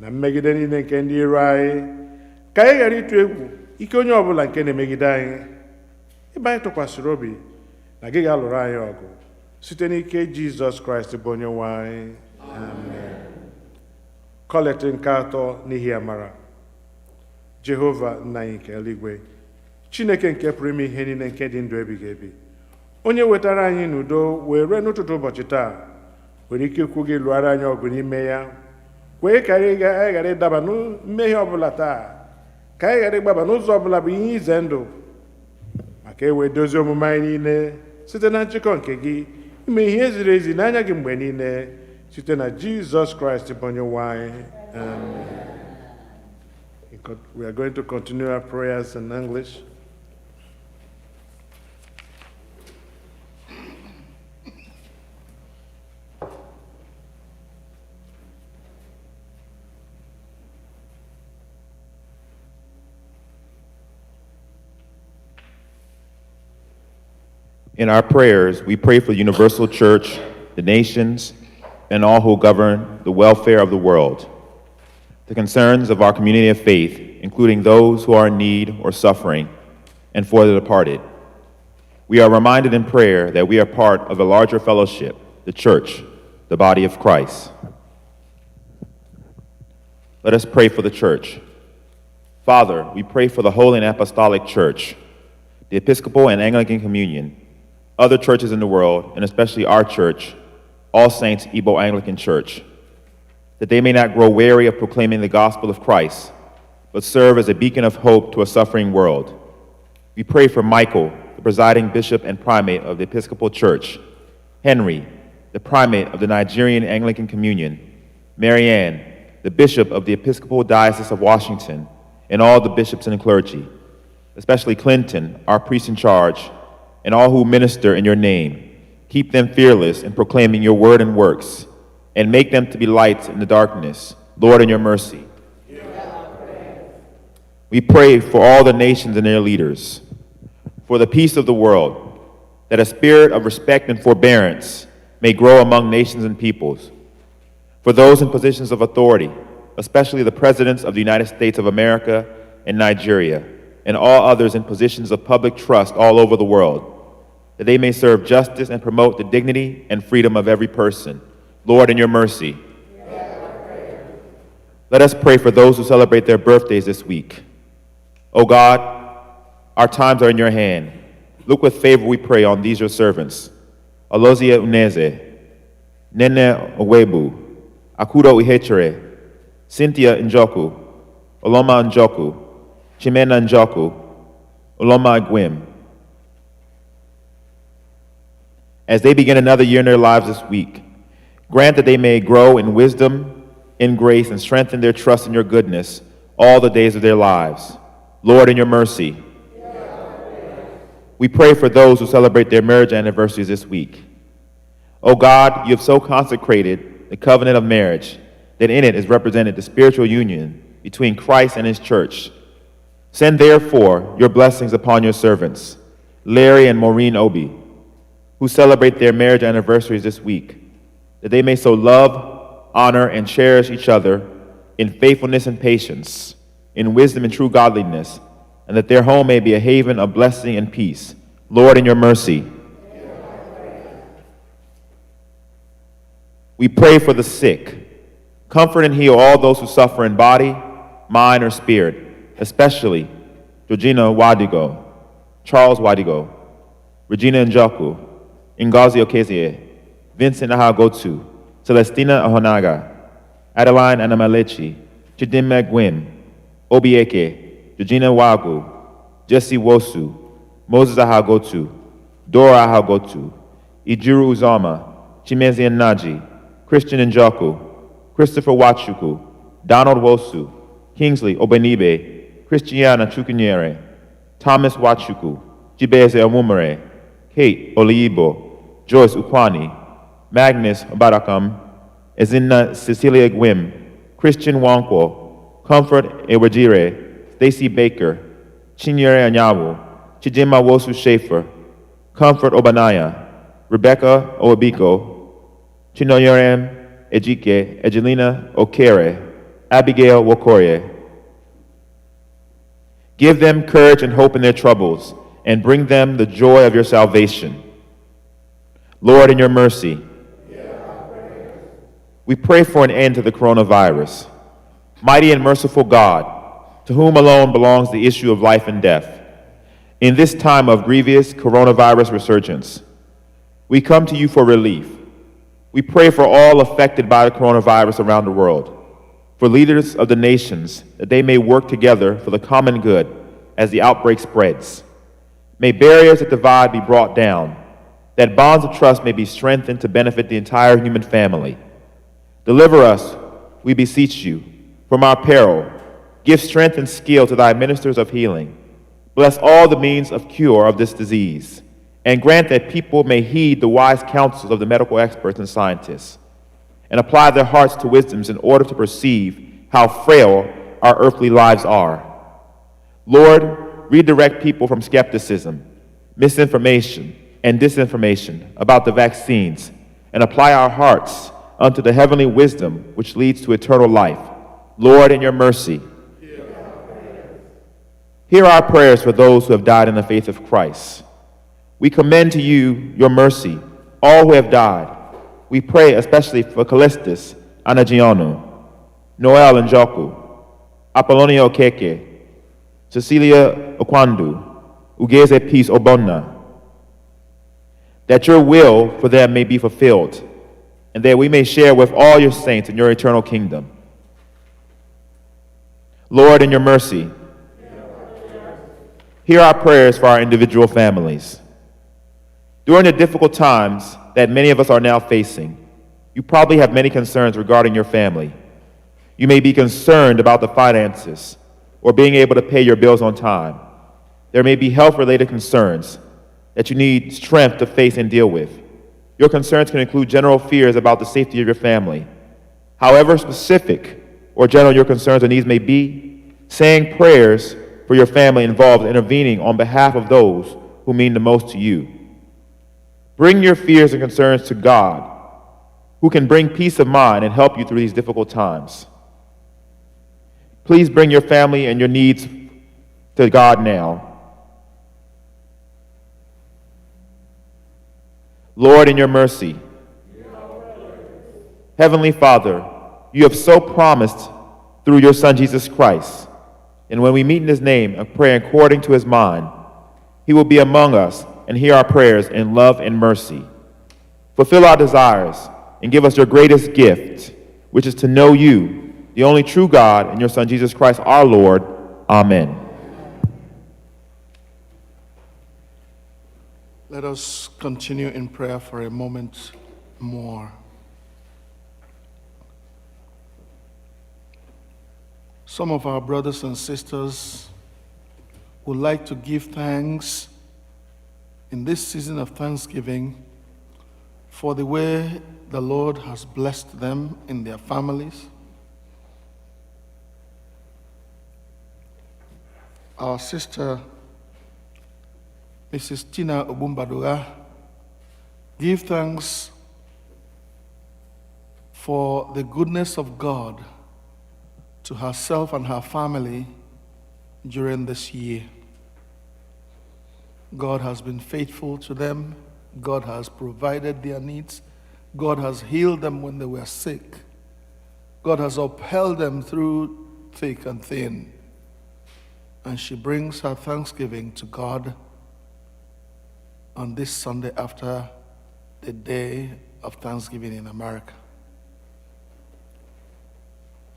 na mmegide niile nke ndị iro anyị, ka anyị ghara ịtụ egwu ike onye ọbụla nke na-emegide anyị, ebe anyị tụkwasịrị obi na gị ga-alụrụ anyị ọgụ site n'ike Jizọs Kraịst bụ Onye-nwe anyị. Amen. Kọlet nke atọ n'ihi amara. Jehova nna anyị nke eluigwe, Chineke nke pụrụ ime ihe niile nke dị ndụ ebighị ebi, onye wetara anyị n'udo wee rue n'ụtụtụ ụbọchị taa, were ike ikwu gị lụọra anyị ọgụ n'ime ya. Kwee ka anyị ghara ịdaba na mmehie ọbụla taa, ka anyị ghara ịgbaba n'ụzọ ọbụla bụ ihe ize ndụ, maka ewe dozie omume anyị niile site na nchịkọ nke gị, ime ihe ziri ezi n'anya gị mgbe niile, site na Jizọs Kraịst bụ Onye-nwe anyị. Amen. We are going to continue our prayers in English. In our prayers, we pray for the universal church, the nations, and all who govern the welfare of the world, the concerns of our community of faith, including those who are in need or suffering, and for the departed. We are reminded in prayer that we are part of a larger fellowship, the church, the body of Christ. Let us pray for the church. Father, we pray for the Holy and Apostolic Church, the Episcopal and Anglican Communion, other churches in the world, and especially our church, All Saints Igbo Anglican Church, that they may not grow weary of proclaiming the gospel of Christ, but serve as a beacon of hope to a suffering world. We pray for Michael, the presiding bishop and primate of the Episcopal Church, Henry, the primate of the Nigerian Anglican Communion, Marianne, the bishop of the Episcopal Diocese of Washington, and all the bishops and clergy, especially Clinton, our priest in charge, and all who minister in your name. Keep them fearless in proclaiming your word and works, and make them to be lights in the darkness. Lord, in your mercy. We pray for all the nations and their leaders, for the peace of the world, that a spirit of respect and forbearance may grow among nations and peoples, for those in positions of authority, especially the presidents of the United States of America and Nigeria, and all others in positions of public trust all over the world, that they may serve justice and promote the dignity and freedom of every person. Lord, in your mercy. Let us pray for those who celebrate their birthdays this week. O God, our times are in your hand. Look with favor, we pray, on these your servants. Alozia Uneze, Nene Owebu, Akudo Ihechere, Cynthia Njoku, Oloma Njoku, Chimena Njoku, Oloma Gwim. As they begin another year in their lives this week, grant that they may grow in wisdom, in grace, and strengthen their trust in your goodness all the days of their lives. Lord, in your mercy. We pray for those who celebrate their marriage anniversaries this week. O God, you have so consecrated the covenant of marriage that in it is represented the spiritual union between Christ and his church. Send therefore your blessings upon your servants, Larry and Maureen Obi, who celebrate their marriage anniversaries this week, that they may so love, honor, and cherish each other in faithfulness and patience, in wisdom and true godliness, and that their home may be a haven of blessing and peace. Lord, in your mercy. We pray for the sick. Comfort and heal all those who suffer in body, mind, or spirit, especially Georgina Wadigo, Charles Wadigo, Regina Njoku, Ngozi Okezie, Vincent Ahagotu, Celestina Ahonaga, Adeline Anamalechi, Chidinma Gwim, Obieke, Georgina Wagu, Jesse Wosu, Moses Ahagotu, Dora Ahagotu, Ijuru Uzama, Chimezi Naji, Christian Njoku, Christopher Wachuku, Donald Wosu, Kingsley Obenibe, Christiana Chukwunyere, Thomas Wachuku, Jibeze Omumere, Kate Oliibo, Joyce Ukwani, Magnus Barakam, Ezinna Cecilia Gwim, Christian Wankwo, Comfort Ewajire, Stacy Baker, Chinyere Anyawu, Chijima Wosu Schaefer, Comfort Obanaya, Rebecca Oabiko, Chinoyorem Ejike, Egelina Okere, Abigail Wokorie. Give them courage and hope in their troubles, and bring them the joy of your salvation. Lord, in your mercy, we pray for an end to the coronavirus. Mighty and merciful God, to whom alone belongs the issue of life and death, in this time of grievous coronavirus resurgence, we come to you for relief. We pray for all affected by the coronavirus around the world, for leaders of the nations, that they may work together for the common good as the outbreak spreads. May barriers that divide be brought down, that bonds of trust may be strengthened to benefit the entire human family. Deliver us, we beseech you, from our peril. Give strength and skill to thy ministers of healing. Bless all the means of cure of this disease, and grant that people may heed the wise counsels of the medical experts and scientists, and apply their hearts to wisdoms in order to perceive how frail our earthly lives are. Lord, redirect people from skepticism, misinformation, and disinformation about the vaccines, and apply our hearts unto the heavenly wisdom which leads to eternal life. Lord, in your mercy, hear our prayers for those who have died in the faith of Christ. We commend to you your mercy, all who have died. We pray especially for Callistus Anagiano, Noel Njoku, Apollonio Keke, Cecilia Okwandu, Ugeze Peace Obonna, that your will for them may be fulfilled, and that we may share with all your saints in your eternal kingdom. Lord, in your mercy, hear our prayers for our individual families. During the difficult times that many of us are now facing, you probably have many concerns regarding your family. You may be concerned about the finances or being able to pay your bills on time. There may be health-related concerns that you need strength to face and deal with. Your concerns can include general fears about the safety of your family. However specific or general your concerns or needs may be, saying prayers for your family involves intervening on behalf of those who mean the most to you. Bring your fears and concerns to God, who can bring peace of mind and help you through these difficult times. Please bring your family and your needs to God now. Lord, in your mercy, Heavenly Father, you have so promised through your Son, Jesus Christ. And when we meet in his name and pray according to his mind, he will be among us and hear our prayers in love and mercy. Fulfill our desires and give us your greatest gift, which is to know you, the only true God, and your Son, Jesus Christ, our Lord. Amen. Let us continue in prayer for a moment more. Some of our brothers and sisters would like to give thanks in this season of Thanksgiving for the way the Lord has blessed them in their families. Our sister, Mrs. Tina Obumbadoga, give thanks for the goodness of God to herself and her family during this year. God has been faithful to them. God has provided their needs. God has healed them when they were sick. God has upheld them through thick and thin. And she brings her thanksgiving to God on this Sunday after the day of Thanksgiving in America.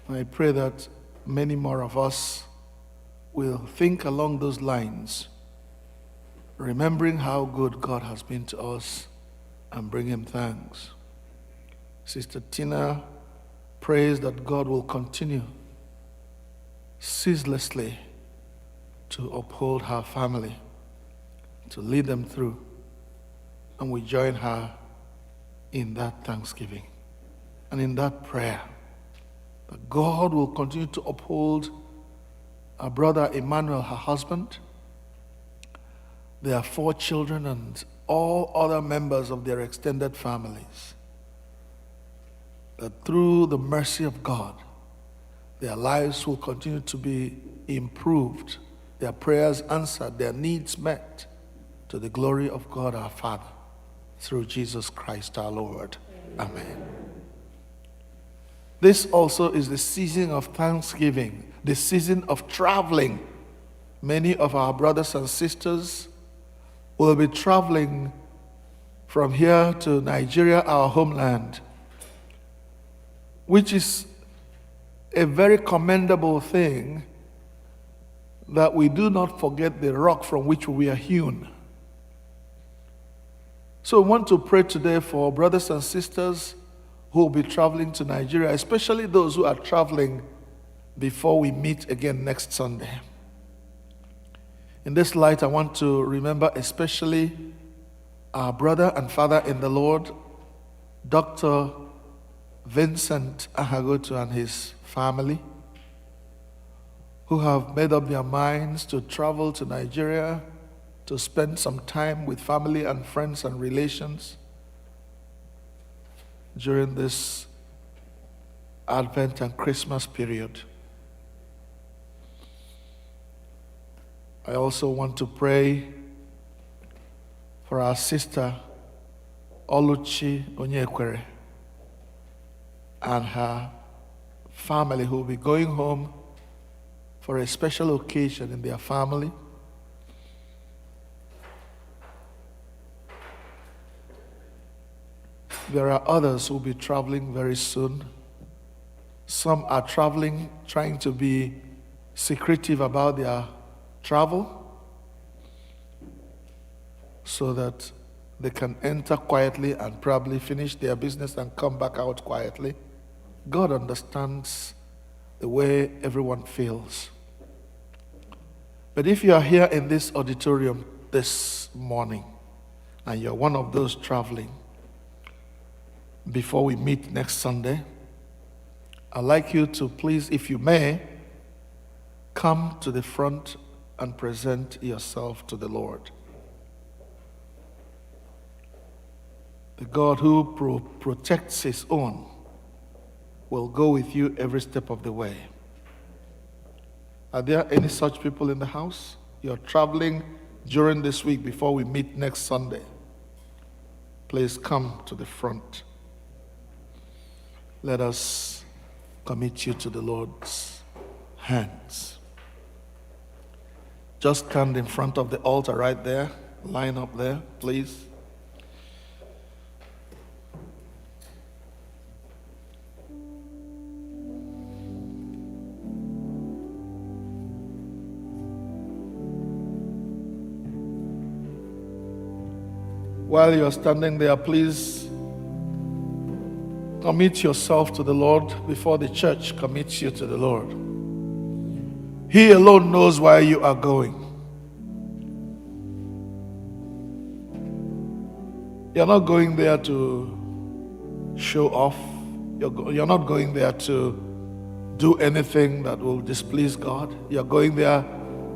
I pray that many more of us will think along those lines, remembering how good God has been to us and bring him thanks. Sister Tina prays that God will continue ceaselessly to uphold her family, to lead them through, and we join her in that thanksgiving and in that prayer that God will continue to uphold our brother Emmanuel, her husband, their 4 children, and all other members of their extended families. That through the mercy of God, their lives will continue to be improved, their prayers answered, their needs met, to the glory of God our Father, through Jesus Christ our Lord. Amen. This also is the season of Thanksgiving, the season of traveling. Many of our brothers and sisters will be traveling from here to Nigeria, our homeland, which is a very commendable thing, that we do not forget the rock from which we are hewn. So we want to pray today for brothers and sisters who will be traveling to Nigeria, especially those who are traveling before we meet again next Sunday. In this light, I want to remember especially our brother and father in the Lord, Dr. Vincent Ahagotu and his family, who have made up their minds to travel to Nigeria to spend some time with family and friends and relations during this Advent and Christmas period. I also want to pray for our sister Oluchi Onye-Ekwere and her family, who will be going home for a special occasion in their family. There are others who will be traveling very soon. Some are traveling, trying to be secretive about their travel so that they can enter quietly and probably finish their business and come back out quietly. God understands the way everyone feels. But if you are here in this auditorium this morning and you're one of those traveling, before we meet next Sunday, I'd like you to please, if you may, come to the front and present yourself to the Lord. The God who protects his own will go with you every step of the way. Are there any such people in the house? You're traveling during this week before we meet next Sunday. Please come to the front. Let us commit you to the Lord's hands. Just stand in front of the altar right there. Line up there, please. While you're standing there, please commit yourself to the Lord before the church commits you to the Lord. He alone knows where you are going. You're not going there to show off. You're not going there to do anything that will displease God. You're going there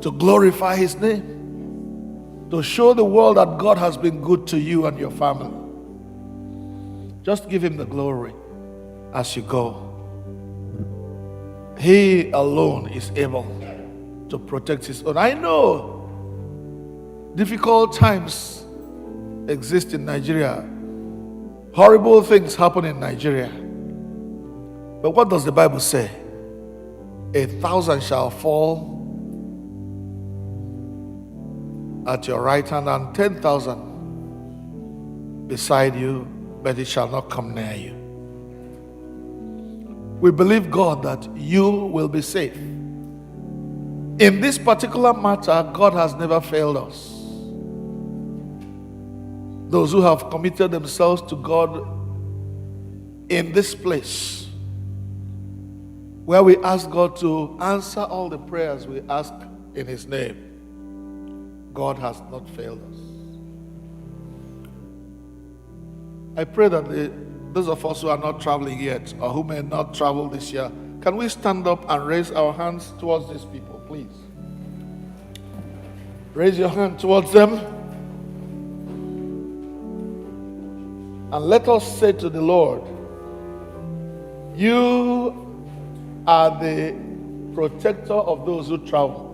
to glorify his name, to show the world that God has been good to you and your family. Just give him the glory as you go. He alone is able to protect his own. I know difficult times exist in Nigeria. Horrible things happen in Nigeria. But what does the Bible say? 1,000 shall fall at your right hand and 10,000 beside you, but it shall not come near you. We believe, God, that you will be safe. In this particular matter, God has never failed us. Those who have committed themselves to God in this place, where we ask God to answer all the prayers we ask in his name, God has not failed us. I pray that those of us who are not traveling yet or who may not travel this year, can we stand up and raise our hands towards these people, please? Raise your hand towards them. And let us say to the Lord, you are the protector of those who travel,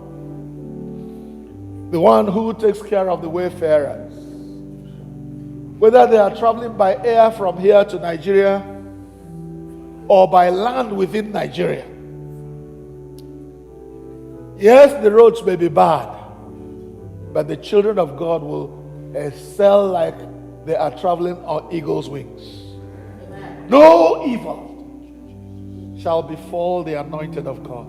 the one who takes care of the wayfarers. Whether they are traveling by air from here to Nigeria or by land within Nigeria. Yes, the roads may be bad, but the children of God will excel like they are traveling on eagle's wings. No evil shall befall the anointed of God.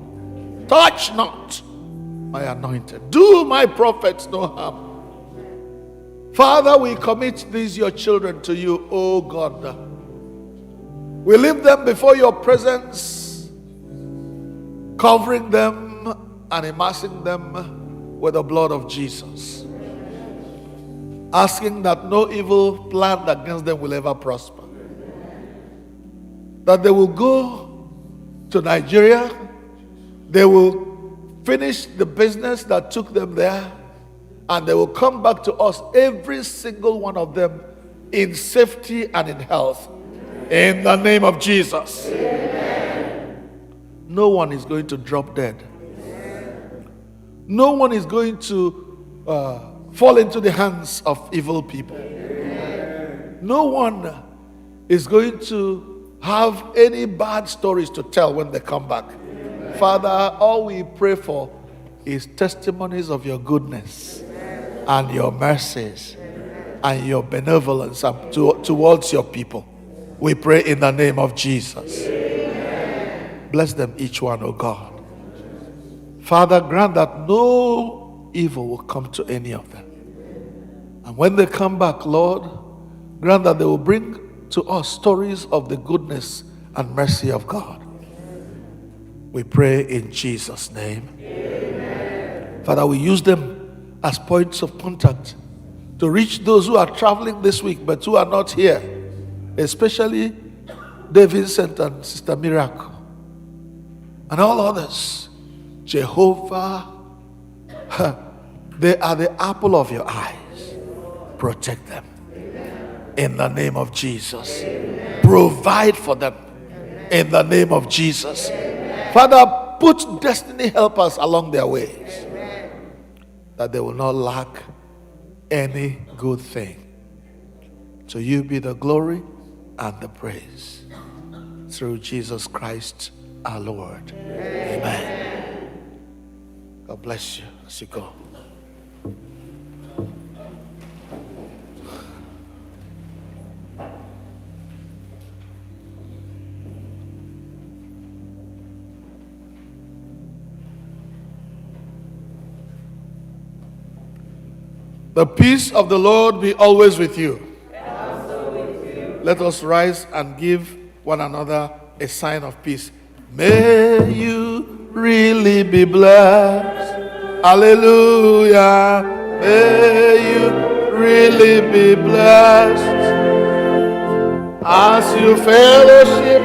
Touch not my anointed. Do my prophets no harm. Father, we commit these your children to you, O God. We leave them before your presence, covering them and immersing them with the blood of Jesus, asking that no evil planned against them will ever prosper. That they will go to Nigeria, they will finish the business that took them there, and they will come back to us, every single one of them, in safety and in health. In the name of Jesus. Amen. No one is going to drop dead. No one is going to fall into the hands of evil people. No one is going to have any bad stories to tell when they come back. Father, all we pray for is testimonies of your goodness and your mercies and your benevolence towards your people. We pray in the name of Jesus. Amen. Bless them each one, O God. Father, grant that no evil will come to any of them. And when they come back, Lord, grant that they will bring to us stories of the goodness and mercy of God. We pray in Jesus' name. Amen. Father, we use them as points of contact to reach those who are traveling this week but who are not here, especially Dave Vincent and Sister Miracle and all others. Jehovah, they are the apple of your eyes. Protect them. In the name of Jesus. Amen. Provide for them. Amen. In the name of Jesus. Amen. Father, put destiny helpers along their ways. Amen. That they will not lack any good thing. To you be the glory and the praise. Through Jesus Christ our Lord. Amen. Amen. God bless you as you go. The peace of the Lord be always with you. And also with you. Let us rise and give one another a sign of peace. May you really be blessed. Hallelujah. May you really be blessed as you fellowship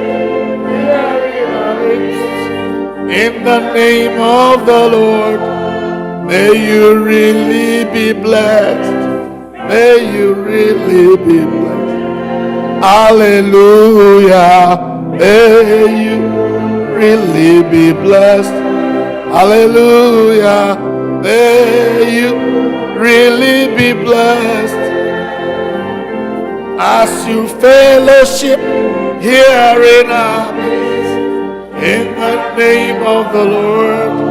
in the name of the Lord. May you really be blessed. May you really be blessed. Hallelujah. May you really be blessed. Hallelujah. May you really be blessed as you fellowship here in our midst. In the name of the Lord.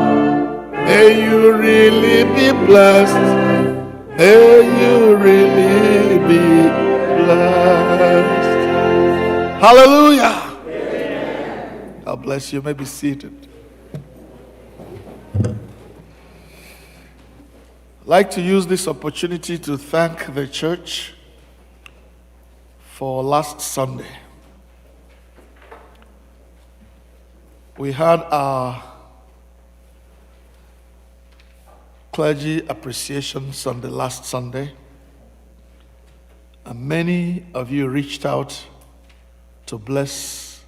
May you really be blessed. May you really be blessed. Hallelujah. Amen. God bless you. You may be seated. I'd like to use this opportunity to thank the church for last Sunday. We had our Clergy Appreciation Sunday last Sunday, and many of you reached out to bless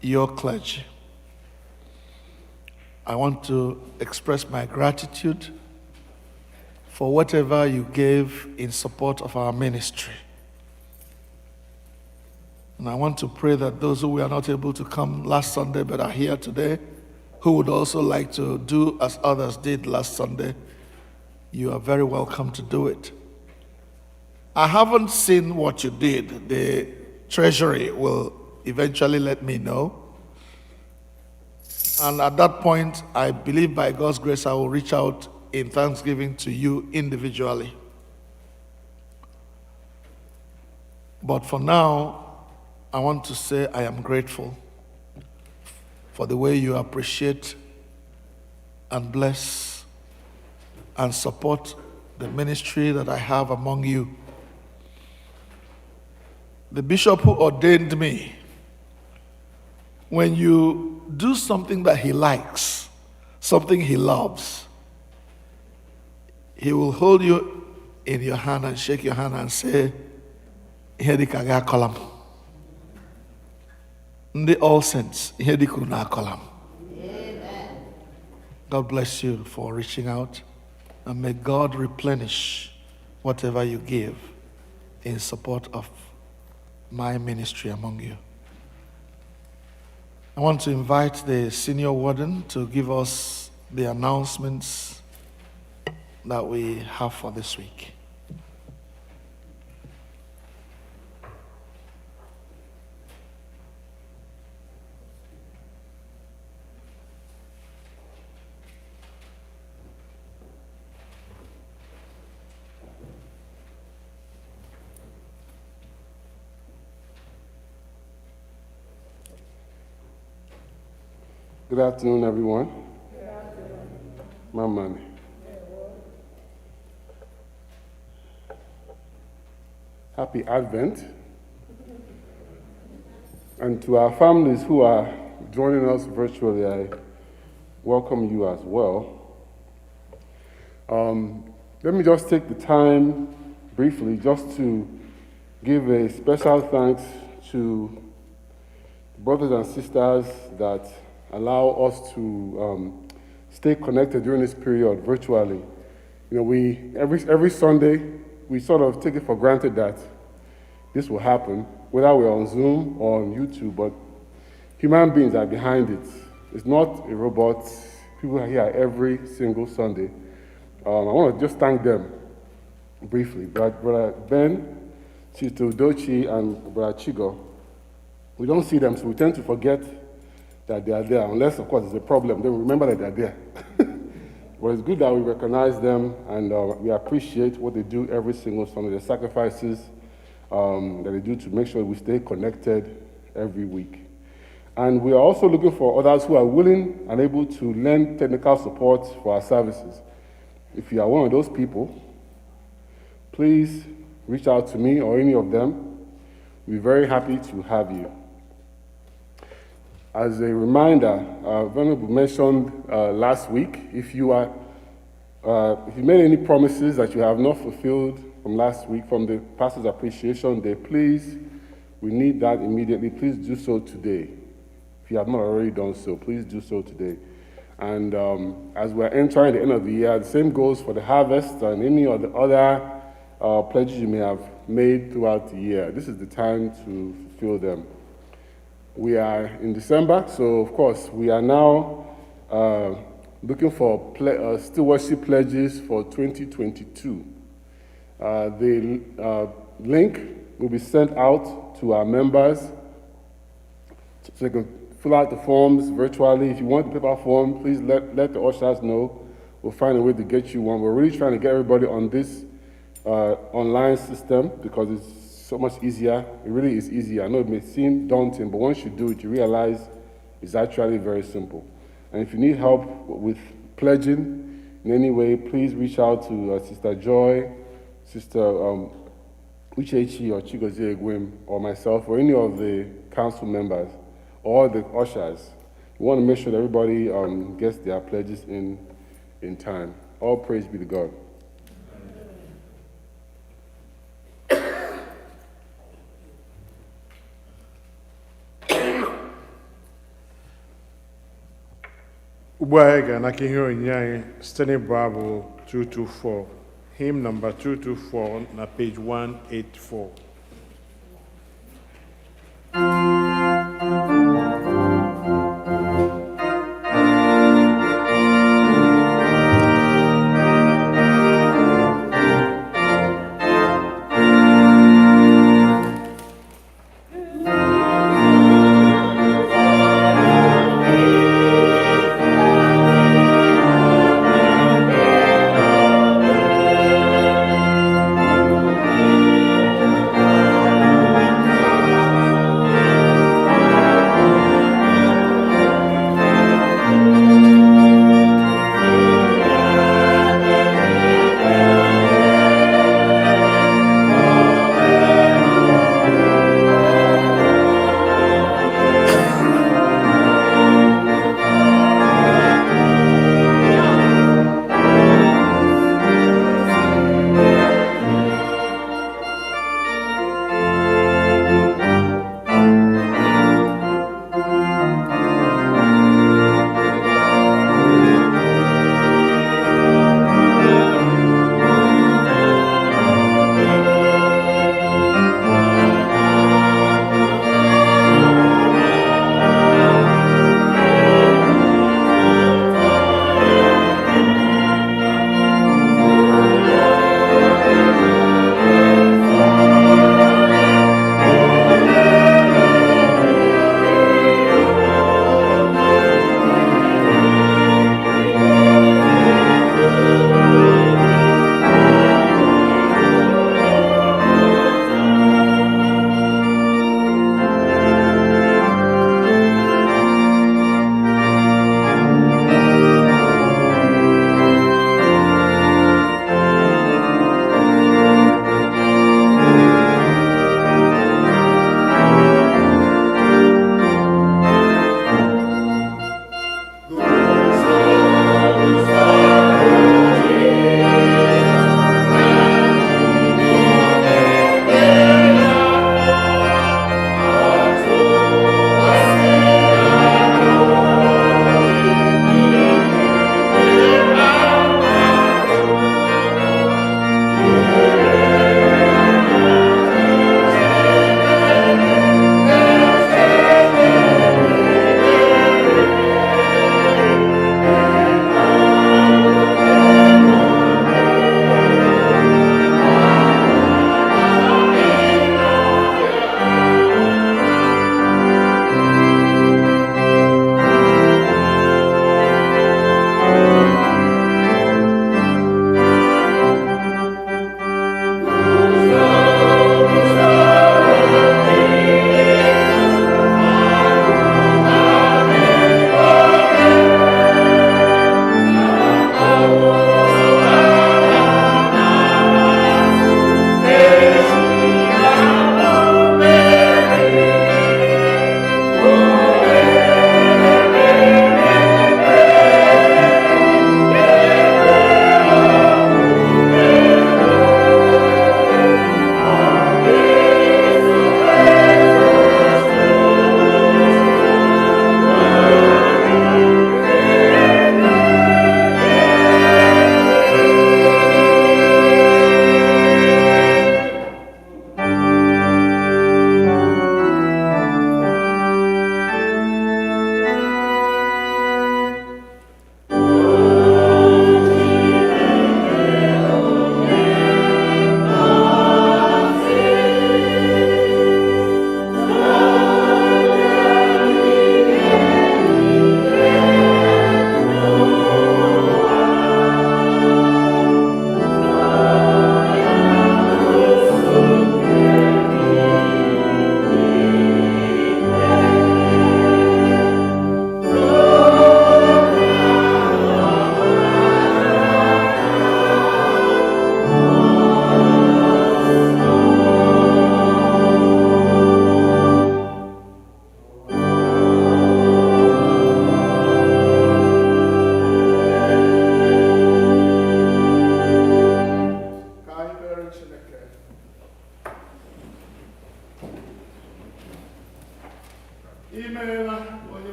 your clergy. I want to express my gratitude for whatever you gave in support of our ministry. And I want to pray that those who were not able to come last Sunday but are here today, who would also like to do as others did last Sunday, you are very welcome to do it. I haven't seen what you did. The treasury will eventually let me know. And at that point, I believe by God's grace, I will reach out in thanksgiving to you individually. But for now, I want to say I am grateful for the way you appreciate and bless and support the ministry that I have among you. The bishop who ordained me, when you do something that he likes, something he loves, he will hold you in your hand and shake your hand and say, "Ihe dị ka gị akọla m." Ndị all saints, ihe dị ka unu akọla m. God bless you for reaching out, and may God replenish whatever you give in support of my ministry among you. I want to invite the senior warden to give us the announcements that we have for this week. Good afternoon, everyone. My money. Happy Advent. And to our families who are joining us virtually, I welcome you as well. Let me just take the time briefly just to give a special thanks to brothers and sisters that allow us to stay connected during this period virtually. You know, we every Sunday we sort of take it for granted that this will happen, whether we're on Zoom or on YouTube. But human beings are behind it. It's not a robot. People are here every single Sunday. I want to just thank them briefly. Brother Ben, Sister Udochi, and Brother Chigo. We don't see them, so we tend to forget that they are there, unless, of course, it's a problem. Then we remember that they're there. But it's good that we recognize them, and we appreciate what they do every single Sunday, the sacrifices that they do to make sure we stay connected every week. And we are also looking for others who are willing and able to lend technical support for our services. If you are one of those people, please reach out to me or any of them. We're very happy to have you. As a reminder, Venerable mentioned last week, if you made any promises that you have not fulfilled from last week, from the Pastor's Appreciation Day, please, we need that immediately. Please do so today. If you have not already done so, please do so today. And as we're entering the end of the year, the same goes for the harvest and any of the other pledges you may have made throughout the year. This is the time to fulfill them. We are in December, so of course we are now looking for stewardship pledges for 2022. The link will be sent out to our members so they can fill out the forms virtually. If you want the paper form, please let the ushers know. We'll find a way to get you one. We're really trying to get everybody on this online system because it's so much easier. It really is easy. I know it may seem daunting, but once you do it, you realize it's actually very simple. And if you need help with pledging in any way, please reach out to Sister Joy, Sister Uchechi or Chigozie Egwim, or myself, or any of the council members, or the ushers. We want to make sure that everybody gets their pledges in time. All praise be to God. Ugbu a anyị ga-anaka ihe onyinye anyị site n'ịbụ abụ 224, hymn number 224 na page 184.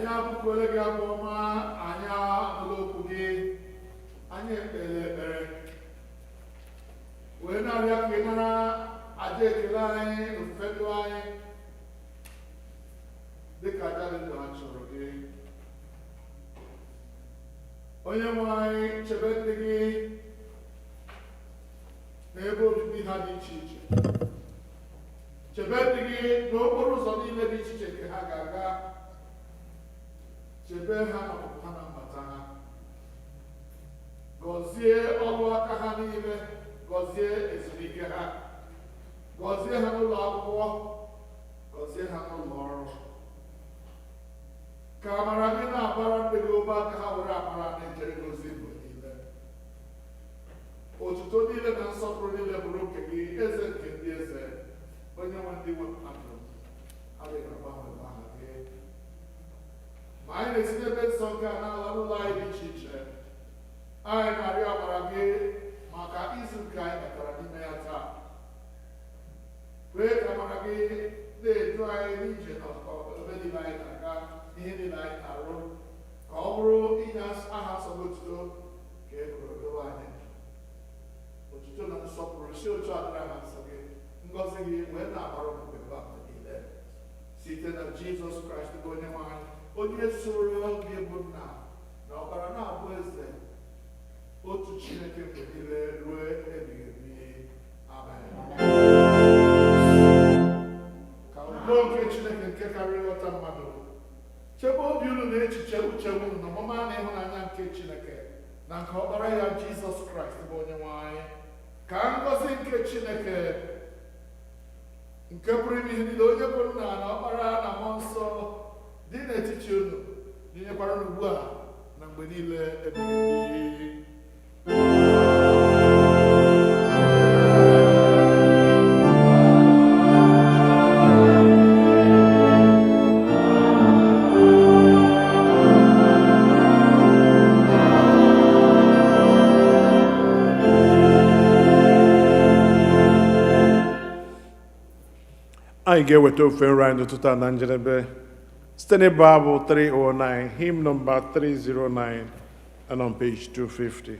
anyị abụkwele gị abụ ọma, anyị anụla okwu gị, anyị ekpere ekpere wee na-arịọ ka ị nara aja ekele anyị, ofufe ndụ anyị dịka aja dị ndụ ha chọrọ gị. Onye nwe anyị, chebe ndị gị n'ebe obibi ha dị iche iche, chebe ndị gị n'okporo ụzọ niile dị iche iche nke ha ga-aga, chebe ha n'ọpụpụ ha na mbata ha, gọzie ọrụ aka ha niile, gọzie ezumike ha, gọzie ha n'ụlọ akwụkwọ, gọzie ha n'ụlọ ọrụ. Ka amara gị na-abara ndị gị ụba, ka ha were amara na-ejere gozi mgbe niile. Otuto niile na nsọpụrụ niile bụrụ nke gị, eze nke ndị eze, onye nwe ndị nwe mmadụ, adịghị agbanwe aha gị. Ma anyị na-esi n'ebe nsọ nke a na-ala n'ụlọ anyị dị iche iche, anyị na-arịọ amara gị maka izu nke anyị batara n'ime ya taa. Kwee ka amara gị na-edu anyị n'ije n'ebe niile anyị na-aga, ihe niile anyị na-arụ, ka ọ bụrụ inye aha nsọgbu otuto ka e kwuru dowe anyị. Otuto na nsọpụrụ si otu adịra na nsọ gị, ngọzi gị wee na-agbara mgbe mgbe niile, site na Jizọs Kraịst bụ onye nwe anyị, onye soro gị bụ nna na ọbara na-abụ eze, otu Chineke mgbe niile ruo ebighị ebi. Amen. Ka udo nke Chineke nke karịrị nghọta mmadụ chebe obi unu na echiche uche unu na ọmụma na ịhụnanya nke Chineke na nke ọkpara ya Jizọs Kraịst bụ onye nwe anyị. Ka ngọzi nke Chineke nke pụrụ ime ihe niile, onye bụ nna na ọkpara na mmụọ nsọ dị n'etiti unu, dinyekwara unu ugbu a na mgbe niile ebighị ebi. Anyị ga-eweta ofe nri anyị n'ụtụtụ a na njedebe site n'ịbụ abụ 309, hymn number 309, and on page 250.